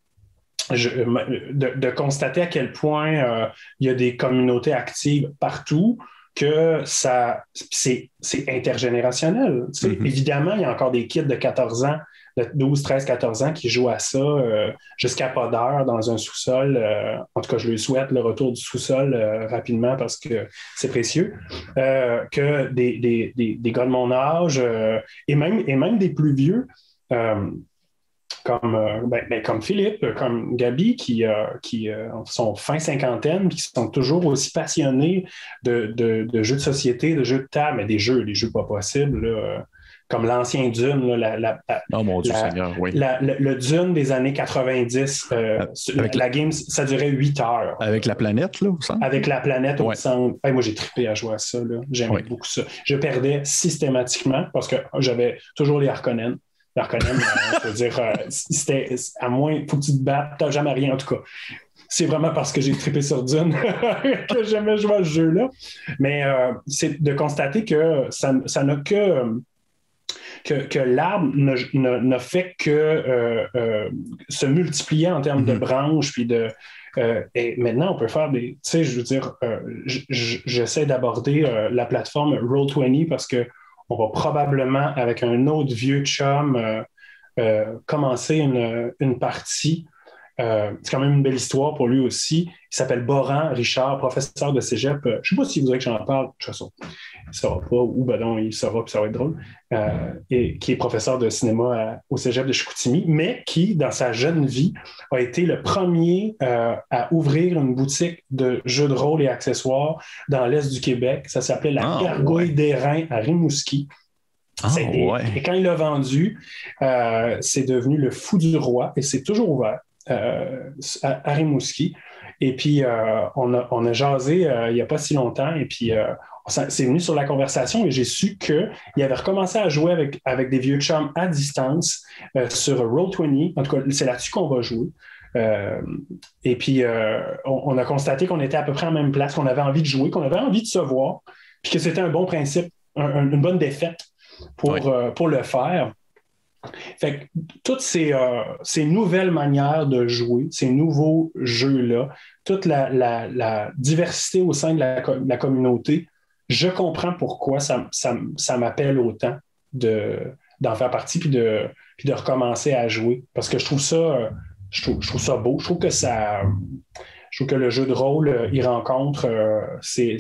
De constater à quel point il y a des communautés actives partout, que c'est intergénérationnel. Mm-hmm. Évidemment, il y a encore des kids de 14 ans, de 12, 13, 14 ans qui jouent à ça jusqu'à pas d'heure dans un sous-sol. En tout cas, je lui souhaite le retour du sous-sol rapidement parce que c'est précieux. Que des gars de mon âge et même des plus vieux comme Philippe, comme Gabi, qui sont fin cinquantaine, qui sont toujours aussi passionnés de jeux de société, de jeux de table, mais des jeux pas possibles, là, comme l'ancien Dune, le Dune des années 90. La game, ça durait 8 heures. Avec la planète, là, au centre? Avec la planète au centre. Hey, moi, j'ai trippé à jouer à ça. J'aimais beaucoup ça. Je perdais systématiquement parce que j'avais toujours les Harkonnen. L'Arconen, je veux dire, c'était à moins, il faut que tu te battes, t'as jamais rien, en tout cas. C'est vraiment parce que j'ai trippé sur Dune que j'aimais jouer à ce jeu-là. Mais c'est de constater que ça n'a que l'arbre n'a fait que se multiplier en termes de branches, puis et maintenant, on peut faire des... Tu sais, je veux dire, j'essaie d'aborder la plateforme Roll20 parce que on va probablement, avec un autre vieux chum, commencer une partie. C'est quand même une belle histoire pour lui aussi. Il s'appelle Boran Richard, professeur de cégep. Je ne sais pas si vous voudrez que j'en parle. De toute façon, il ne saura pas, ou ben non, il saura, puis ça va être drôle. Et qui est professeur de cinéma au cégep de Chicoutimi, mais qui, dans sa jeune vie, a été le premier à ouvrir une boutique de jeux de rôle et accessoires dans l'Est du Québec. Ça s'appelait la Gargouille des Reins à Rimouski. Et quand il l'a vendu, c'est devenu le Fou du Roi et c'est toujours ouvert à Rimouski. Et puis, on a jasé il n'y a pas si longtemps et puis c'est venu sur la conversation et j'ai su qu'il avait recommencé à jouer avec des vieux chums à distance sur Roll20. En tout cas, c'est là-dessus qu'on va jouer. Et puis, on a constaté qu'on était à peu près en même place, qu'on avait envie de jouer, qu'on avait envie de se voir, puis que c'était un bon principe, une bonne défaite pour le faire. Fait que toutes ces nouvelles manières de jouer, ces nouveaux jeux-là, toute la diversité au sein de la communauté, je comprends pourquoi ça m'appelle autant d'en faire partie puis de recommencer à jouer. Parce que je trouve ça beau. Je trouve que le jeu de rôle, il rencontre ces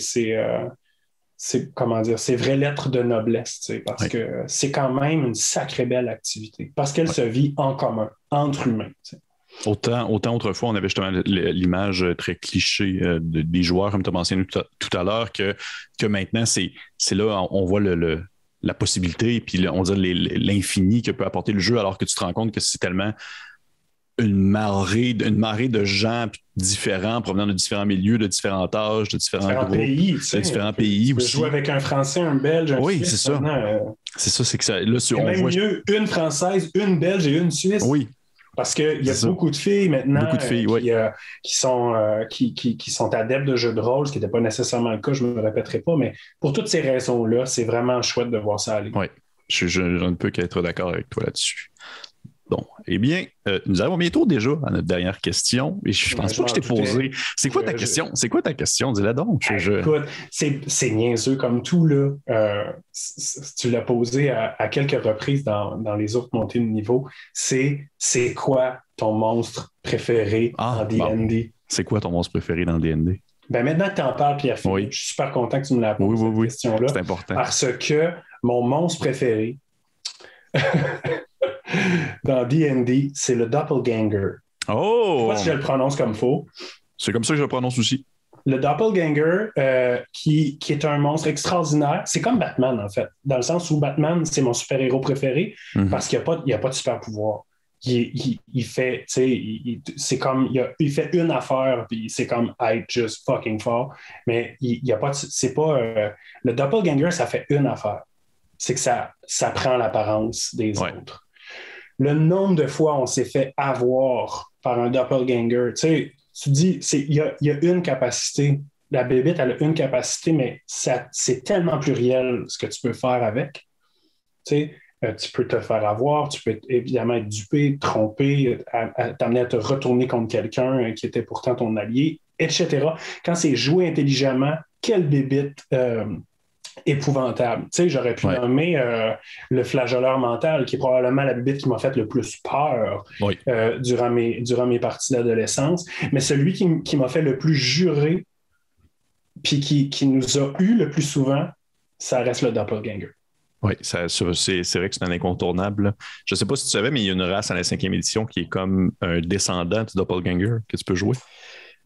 vraies lettres de noblesse, parce que c'est quand même une sacrée belle activité, parce qu'elle se vit en commun, entre humains. Autant autrefois, on avait justement l'image très cliché des joueurs, comme tu as mentionné tout à l'heure, que maintenant, c'est là, on voit la possibilité, puis là, on dit l'infini que peut apporter le jeu, alors que tu te rends compte que c'est tellement une marée de gens différents, provenant de différents milieux, de différents âges, de différents groupes, pays, de différents pays aussi. Tu peux jouer avec un Français, un Belge, un Suisse. C'est ça. C'est ça, c'est que ça. Là, c'est même mieux une Française, une Belge et une Suisse. Oui. Parce qu'il y a beaucoup de filles maintenant qui sont adeptes de jeux de rôle, ce qui n'était pas nécessairement le cas, je ne me répéterai pas, mais pour toutes ces raisons-là, c'est vraiment chouette de voir ça aller. Oui, je ne peux qu'être d'accord avec toi là-dessus. Bon, eh bien, nous arrivons bientôt déjà à notre dernière question. Et je pense pas que je t'ai posé. C'est quoi ta question? C'est quoi ta question? Dis-la donc. Écoute, c'est niaiseux comme tout, là. Tu l'as posé à quelques reprises dans les autres montées de niveau. C'est quoi ton monstre préféré dans D&D? Bon. C'est quoi ton monstre préféré dans D&D? Ben maintenant que tu en parles, Pierre-Philippe, je suis super content que tu me la poses, cette question-là. C'est important. Parce que mon monstre préféré dans D&D, c'est le Doppelganger. Oh! Je ne sais pas si je le prononce comme il faut. C'est comme ça que je le prononce aussi. Le Doppelganger, qui est un monstre extraordinaire, c'est comme Batman, en fait, dans le sens où Batman, c'est mon super-héros préféré parce qu'il n'y a pas de super-pouvoir. Il fait, tu sais, c'est comme, il fait une affaire, puis c'est comme être just fucking fort, mais il n'y a pas, c'est pas, le Doppelganger, ça fait une affaire. C'est que ça prend l'apparence des autres. Le nombre de fois on s'est fait avoir par un doppelganger, tu sais, tu dis, il y a une capacité. La bébête, elle a une capacité, mais c'est tellement pluriel ce que tu peux faire avec. Tu sais, tu peux te faire avoir, tu peux évidemment être dupé, trompé, t'amener à te retourner contre quelqu'un qui était pourtant ton allié, etc. Quand c'est joué intelligemment, quelle bébête épouvantable. Tu sais, j'aurais pu nommer le flageoleur mental, qui est probablement la bébête qui m'a fait le plus peur durant mes parties d'adolescence, mais celui qui m'a fait le plus jurer puis qui nous a eu le plus souvent, ça reste le doppelganger. Oui, c'est vrai que c'est un incontournable. Je ne sais pas si tu savais, mais il y a une race à la 5e édition qui est comme un descendant du doppelganger que tu peux jouer.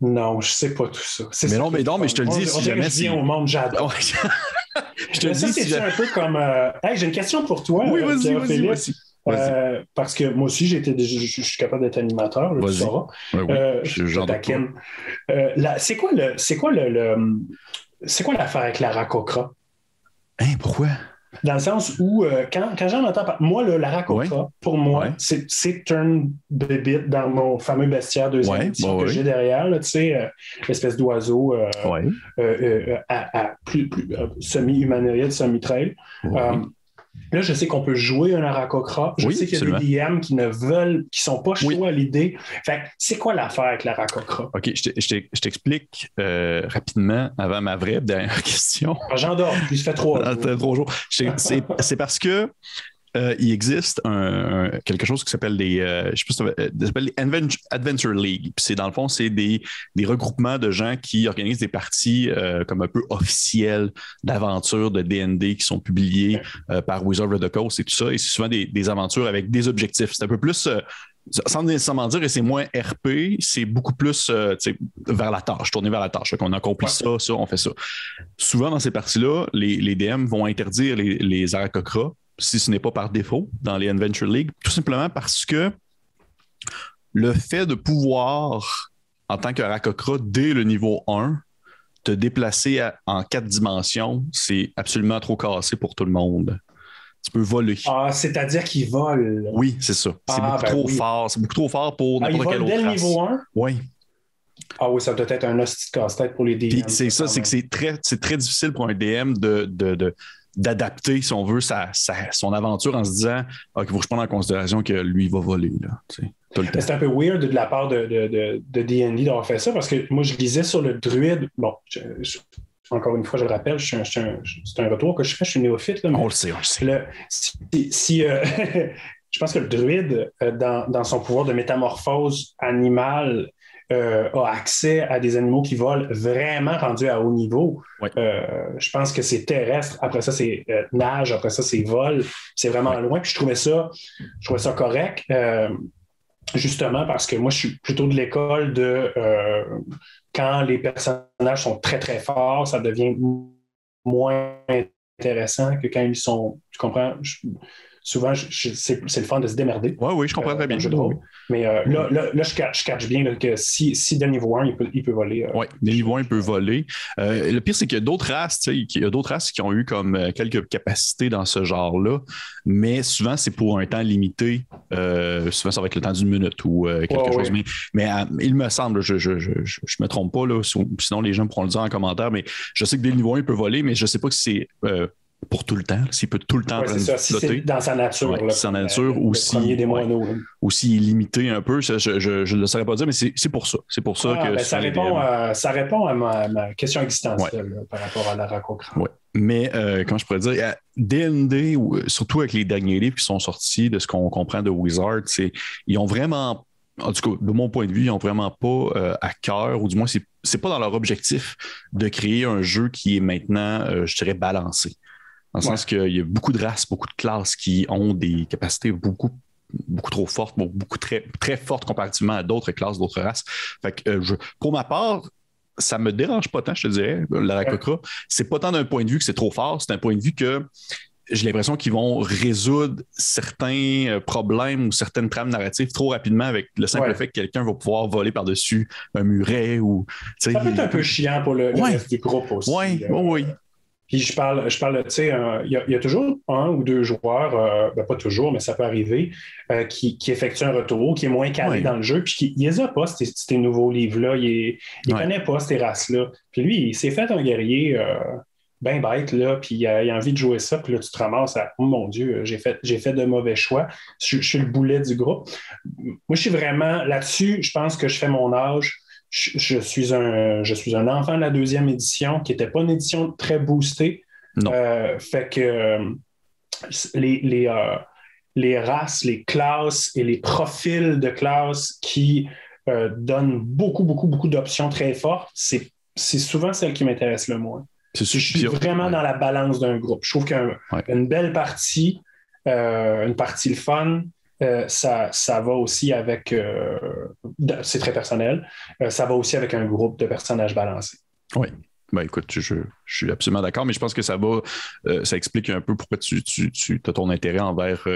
Non, je sais pas tout ça. Mais je te le dis, si jamais... Je viens au monde, j'adore. Je te le dis, c'est un peu comme... Hey, j'ai une question pour toi. Oui, vas-y. Parce que moi aussi, je suis capable d'être animateur, tu sauras. Je taquine. C'est quoi l'affaire avec la Rakokra? Pourquoi? Dans le sens où, quand j'en entends parler, moi, la Rakokra, pour moi, c'est un bébite dans mon fameux bestiaire deuxième édition que j'ai derrière, tu sais, l'espèce d'oiseau semi-humanoïde, semi-trail. Là, je sais qu'on peut jouer un Rakokra. Je sais qu'il y a des DM qui sont pas chauds à l'idée. Fait c'est quoi l'affaire avec la Rakokra? OK, je t'explique rapidement avant ma vraie dernière question. J'endors, puis ça fait 3 jours. C'est parce que il existe quelque chose qui s'appelle des Adventure League. Puis c'est dans le fond, c'est des regroupements de gens qui organisent des parties comme un peu officielles d'aventures de D&D qui sont publiées par Wizards of the Coast et tout ça. Et c'est souvent des aventures avec des objectifs. C'est un peu plus sans nécessairement dire, et c'est moins RP, c'est beaucoup plus vers la tâche, tourné vers la tâche. On accomplit ça, on fait ça. Souvent dans ces parties-là, les DM vont interdire les Arakokra, si ce n'est pas par défaut, dans les Adventure League, tout simplement parce que le fait de pouvoir, en tant qu'Arakokra, dès le niveau 1, te déplacer en 4 dimensions, c'est absolument trop cassé pour tout le monde. Tu peux voler. C'est-à-dire qu'il vole. Oui, c'est ça. C'est beaucoup trop fort. C'est beaucoup trop fort pour n'importe quelle autre race. Dès le niveau 1? Oui. Ah oui, ça doit être un hostie de casse-tête pour les DM. Puis c'est ça, c'est que c'est très difficile pour un DM d'adapter, si on veut, son aventure en se disant « OK, il faut que je prenne en considération que lui, il va voler. » C'est un peu weird de la part de D&D d'avoir fait ça, parce que moi, je lisais sur le druide. Bon, encore une fois, je le rappelle, c'est un retour que je fais, je suis néophyte. Là, on le sait. Je pense que le druide, dans son pouvoir de métamorphose animale, a accès à des animaux qui volent vraiment rendus à haut niveau. Oui. Je pense que c'est terrestre, après ça c'est nage, après ça c'est vol, c'est vraiment loin. Puis je trouvais ça correct. justement parce que moi, je suis plutôt de l'école de quand les personnages sont très, très forts, ça devient moins intéressant que quand ils sont. Tu comprends? Souvent, c'est le fun de se démerder Oui, je comprends très dans bien. le jeu de rôle. Mais Oui. là, je catch bien là, que si dès le niveau 1, il peut voler. Oui, des niveaux 1, il peut voler. Le pire, c'est qu'il y a d'autres races, tu sais, il y a d'autres races qui ont eu comme quelques capacités dans ce genre-là, mais souvent, c'est pour un temps limité. Souvent, ça va être le temps d'une minute ou quelque chose. Ouais. Mais il me semble, je me trompe pas, là, sinon les gens pourront le dire en commentaire, mais je sais que dès le niveau 1, il peut voler, mais je ne sais pas si c'est pour tout le temps, s'il peut tout le temps en Ouais, train c'est de ça. Si c'est flotter. dans sa nature, Ouais, là, si c'est en comme nature le premier des moineaux. Là. ou s'il est limité un peu, je ne le saurais pas dire, mais c'est pour ça. C'est pour ça que Ça souvent les répond, DM. ça répond à ma question Ouais. existentielle là, par rapport à la racocra. Ouais. Mais comment je pourrais dire, D&D, surtout avec les derniers livres qui sont sortis, de ce qu'on comprend de Wizard, ils ont vraiment, en tout cas, de mon point de vue, ils n'ont vraiment pas à cœur, ou du moins, c'est pas dans leur objectif de créer un jeu qui est maintenant, je dirais, balancé. Dans le Ouais. sens qu'il y a beaucoup de races, beaucoup de classes qui ont des capacités beaucoup trop fortes, beaucoup très, très fortes comparativement à d'autres classes, d'autres races. Fait que, pour ma part, ça me dérange pas tant, je te dirais, la Ouais. Rakokra. C'est pas tant d'un point de vue que c'est trop fort, c'est un point de vue que j'ai l'impression qu'ils vont résoudre certains problèmes ou certaines trames narratives trop rapidement avec le simple Ouais. fait que quelqu'un va pouvoir voler par-dessus un muret ou. Ça peut être un peu chiant pour le Ouais, reste du groupe aussi. oui. Puis je parle, tu sais, il y a toujours un ou deux joueurs, pas toujours, mais ça peut arriver, qui effectuent un retour, qui est moins calé Ouais, dans le jeu, puis qui ne les a pas, ces nouveaux livres-là. Il ne ouais. connaît pas ces races-là. Puis lui, il s'est fait un guerrier bien bête, là, puis il a envie de jouer ça, puis là, tu te ramasses à, oh mon Dieu, j'ai fait de mauvais choix. Je suis le boulet du groupe. Moi, je suis vraiment là-dessus, je pense que je fais mon âge. Je suis un enfant de la deuxième édition qui n'était pas une édition très boostée. Non. Fait que les races, les classes et les profils de classes qui donnent beaucoup d'options très fortes, c'est souvent celle qui m'intéresse le moins. Je suis vraiment dans la balance d'un groupe. Je trouve qu'une belle partie, une partie le fun, ça va aussi avec, c'est très personnel, ça va aussi avec un groupe de personnages balancés. Oui. Ben écoute, je suis absolument d'accord, mais je pense que ça explique un peu pourquoi tu as ton intérêt envers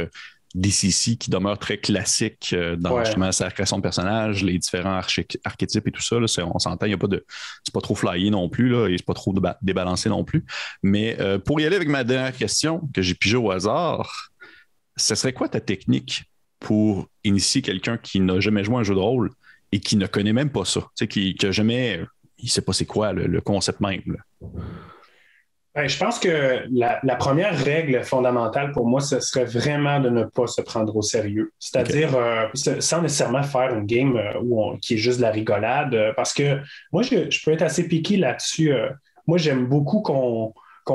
DCC qui demeure très classique dans justement sa création de personnages, les différents archétypes et tout ça. Là, on s'entend, c'est pas trop flyé non plus, là, et c'est pas trop débalancé non plus. Mais pour y aller avec ma dernière question que j'ai pigée au hasard, ce serait quoi ta technique pour initier quelqu'un qui n'a jamais joué à un jeu de rôle et qui ne connaît même pas ça, qui n'a jamais. Il ne sait pas c'est quoi le concept même. Ben, je pense que la première règle fondamentale pour moi, ce serait vraiment de ne pas se prendre au sérieux. C'est-à-dire, sans nécessairement faire une game qui est juste de la rigolade, parce que moi, je peux être assez piqué là-dessus. Moi, j'aime beaucoup qu'on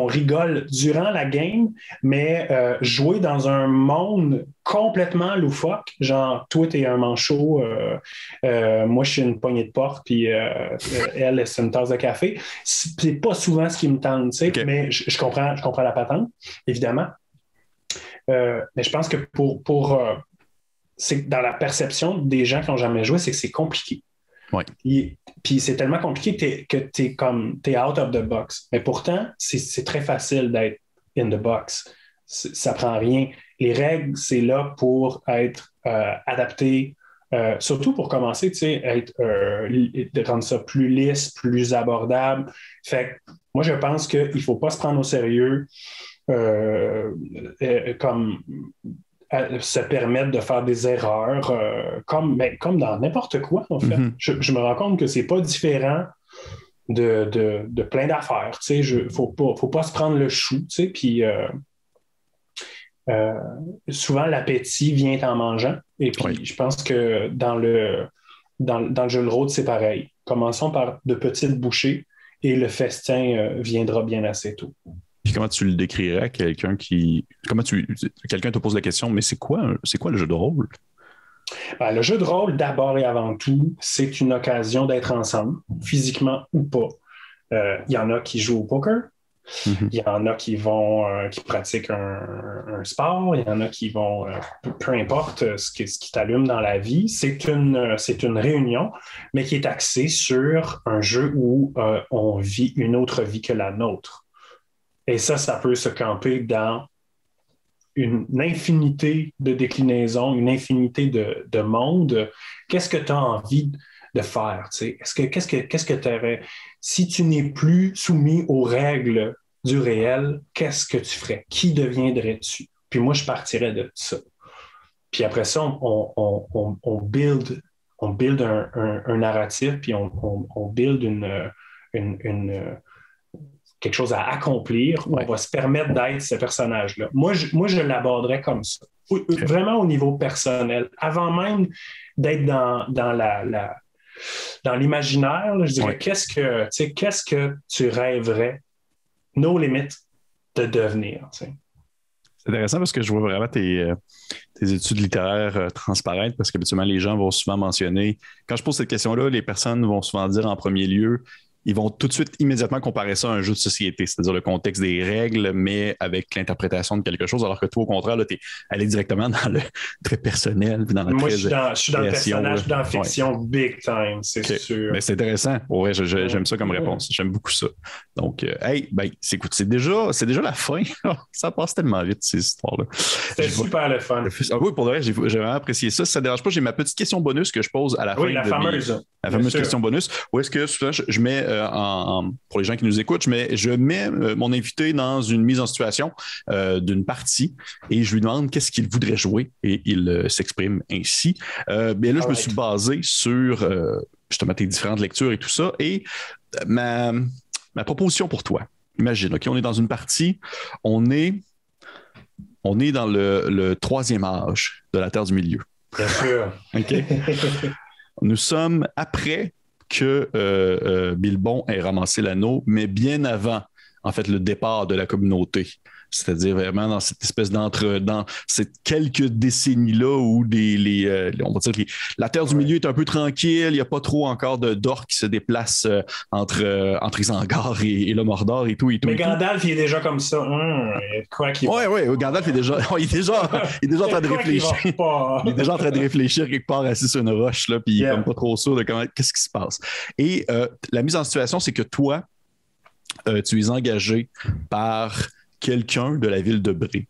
rigole durant la game, mais jouer dans un monde complètement loufoque, genre toi t'es un manchot, moi je suis une poignée de porte, puis elle c'est une tasse de café. C'est pas souvent ce qui me tente, tu sais, mais je comprends la patente, évidemment. Mais je pense que c'est dans la perception des gens qui n'ont jamais joué, c'est que c'est compliqué. Ouais. Puis c'est tellement compliqué que t'es out of the box. Mais pourtant, c'est très facile d'être in the box. Ça prend rien. Les règles, c'est là pour être adapté, surtout pour commencer, tu sais, de rendre ça plus lisse, plus abordable. Fait que moi, je pense qu'il ne faut pas se prendre au sérieux comme se permettre de faire des erreurs, comme dans n'importe quoi, en fait. Mm-hmm. Je me rends compte que c'est pas différent de plein d'affaires. Tu sais, faut pas se prendre le chou, tu sais, puis souvent l'appétit vient en mangeant. Et puis je pense que dans le jeu de rôle, c'est pareil. Commençons par de petites bouchées et le festin viendra bien assez tôt. Puis comment tu le décrirais à quelqu'un quelqu'un te pose la question, mais c'est quoi le jeu de rôle? Ben, le jeu de rôle, d'abord et avant tout, c'est une occasion d'être ensemble, physiquement ou pas. Il y en a qui jouent au poker, Mhm. Il y en a qui pratiquent un sport, il y en a qui vont, peu importe ce qui t'allume dans la vie, c'est une réunion, mais qui est axée sur un jeu où on vit une autre vie que la nôtre. Et ça peut se camper dans une infinité de déclinaisons, une infinité de mondes. Qu'est-ce que tu as envie de faire? Qu'est-ce que tu aurais? Si tu n'es plus soumis aux règles du réel, qu'est-ce que tu ferais? Qui deviendrais-tu? Puis moi, je partirais de ça. Puis après ça, on build un narratif, puis on build quelque chose à accomplir, où on va se permettre d'être ce personnage-là. Moi, je l'aborderais comme ça. Vraiment au niveau personnel. Avant même d'être dans l'imaginaire, là, je dirais, qu'est-ce que tu rêverais, nos limites, de devenir? T'sais? C'est intéressant parce que je vois vraiment tes études littéraires transparaître parce qu'habituellement, les gens vont souvent mentionner, quand je pose cette question-là, les personnes vont souvent dire en premier lieu, ils vont tout de suite immédiatement comparer ça à un jeu de société, c'est-à-dire le contexte des règles, mais avec l'interprétation de quelque chose, alors que toi, au contraire, tu es allé directement dans le très personnel. Dans la moi, je suis dans le personnage, je suis dans la fiction big time, c'est sûr. Mais c'est intéressant. Ouais, j'aime ça comme réponse. J'aime beaucoup ça. Donc, c'est déjà la fin. Ça passe tellement vite, ces histoires-là. C'était super le fun. Oui, pour de vrai, j'ai vraiment apprécié ça. Si ça ne dérange pas, j'ai ma petite question bonus que je pose à la fin. Oui, la fameuse question bonus. Où est-ce que souvent, je mets pour les gens qui nous écoutent, je mets mon invité dans une mise en situation d'une partie et je lui demande qu'est-ce qu'il voudrait jouer et il s'exprime ainsi. Bien là, je me suis basé sur justement tes différentes lectures et tout ça. Et ma proposition pour toi, imagine, OK, on est dans une partie, on est dans le troisième âge de la Terre du Milieu. Bien sûr. OK. Nous sommes après que Bilbon ait ramassé l'anneau, mais bien avant, en fait, le départ de la communauté. C'est-à-dire vraiment dans cette espèce dans ces quelques décennies-là où on va dire que la Terre du Milieu est un peu tranquille, il n'y a pas trop encore d'orques qui se déplacent entre Isengard et le Mordor et tout. Mais Gandalf, il est déjà comme ça. Gandalf est déjà en train de réfléchir. Il est déjà en train de réfléchir quelque part assis sur une roche, là, puis il est comme pas trop sûr de qu'est-ce qui se passe. Et la mise en situation, c'est que toi, tu es engagé par quelqu'un de la ville de Bré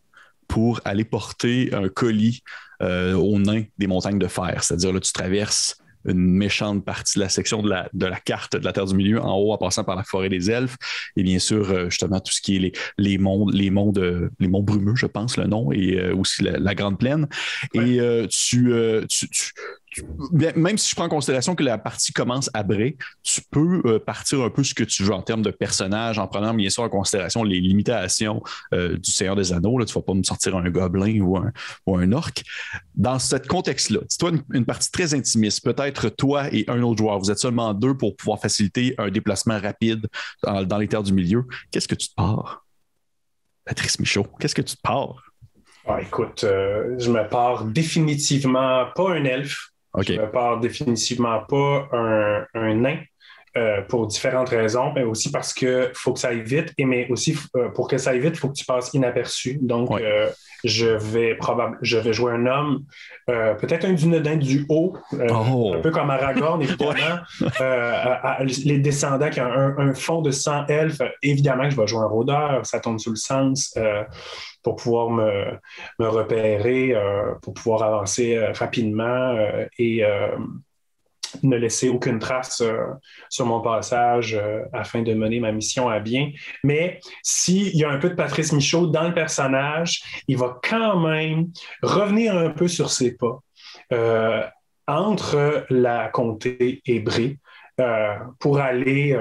pour aller porter un colis aux nains des montagnes de fer. C'est-à-dire, là, tu traverses une méchante partie de la section de la carte de la Terre du Milieu, en haut, en passant par la forêt des elfes, et bien sûr, justement, tout ce qui est les monts brumeux, je pense, le nom, et aussi la Grande Plaine. Et même si je prends en considération que la partie commence à Bré, tu peux partir un peu ce que tu veux en termes de personnages, en prenant bien sûr en considération les limitations du Seigneur des Anneaux. Là, tu ne vas pas me sortir un gobelin ou un orc. Dans ce contexte-là, dis-toi une partie très intimiste, peut-être toi et un autre joueur. Vous êtes seulement deux pour pouvoir faciliter un déplacement rapide dans les terres du milieu. Qu'est-ce que tu te pars? Patrice Michaud, qu'est-ce que tu te pars? Écoute, je me pars définitivement pas un elfe. Okay. Je ne pars définitivement pas un nain pour différentes raisons, mais aussi parce qu'il faut que ça aille vite, mais aussi pour que ça aille vite, il faut que tu passes inaperçu. Donc, je vais jouer un homme, peut-être un Dunedain du haut, un peu comme Aragorn, évidemment. Les descendants qui ont un fond de 100 elfes, évidemment que je vais jouer un rôdeur, ça tombe sous le sens. Pour pouvoir me repérer, pour pouvoir avancer rapidement et ne laisser aucune trace sur mon passage afin de mener ma mission à bien. Mais s'il y a un peu de Patrice Michaud dans le personnage, il va quand même revenir un peu sur ses pas entre la comté et Bré. Pour aller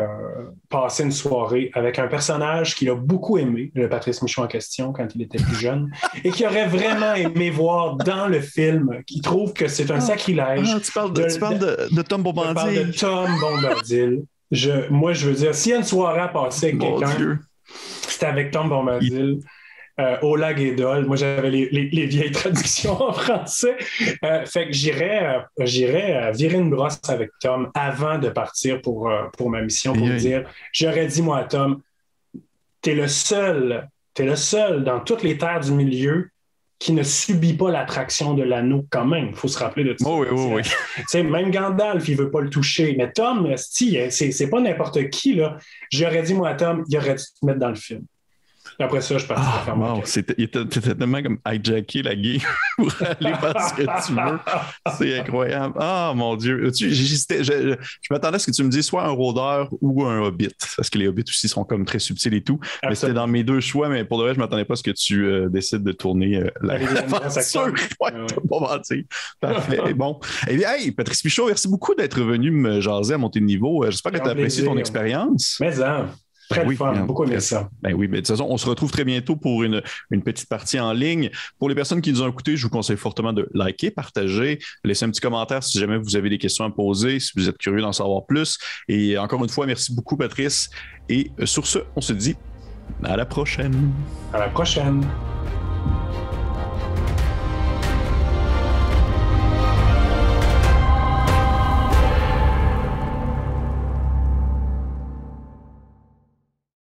passer une soirée avec un personnage qu'il a beaucoup aimé, le Patrice Michaud en question, quand il était plus jeune, et qu'il aurait vraiment aimé voir dans le film, qui trouve que c'est un sacrilège. Tu parles de Tom Bombadil. Je parle de Tom Bombadil. Moi, je veux dire, s'il y a une soirée à passer avec quelqu'un, c'est avec Tom Bombadil. Ola Guédol. Moi, j'avais les vieilles traductions en français. Fait que j'irais virer une brosse avec Tom avant de partir pour ma mission pour dire, j'aurais dit, moi, à Tom, t'es le seul dans toutes les terres du milieu qui ne subit pas l'attraction de l'anneau quand même. Il faut se rappeler de ça. Oui. Même Gandalf, il ne veut pas le toucher. Mais Tom, c'est pas n'importe qui. Là. J'aurais dit, moi, à Tom, il aurait dû te mettre dans le film. Après ça, je partais faire mon C'était tellement comme hijacker la game pour aller faire ce que tu veux. C'est incroyable. Ah, mon Dieu. Je m'attendais à ce que tu me dises soit un rôdeur ou un hobbit, parce que les hobbits aussi sont comme très subtils et tout. Absolument. Mais c'était dans mes deux choix, mais pour le reste, je ne m'attendais pas à ce que tu décides de tourner la aventure. Ouais, pas mentir. Parfait. Bon. Eh bien, hey, Patrice Michaud, merci beaucoup d'être venu me jaser à monter de niveau. J'espère que tu as apprécié ton expérience. Mais ça. Très fun, beaucoup aimé ça. Ben oui, mais de toute façon, on se retrouve très bientôt pour une petite partie en ligne. Pour les personnes qui nous ont écoutés, je vous conseille fortement de liker, partager, laisser un petit commentaire si jamais vous avez des questions à poser, si vous êtes curieux d'en savoir plus. Et encore une fois, merci beaucoup, Patrice. Et sur ce, on se dit à la prochaine. À la prochaine.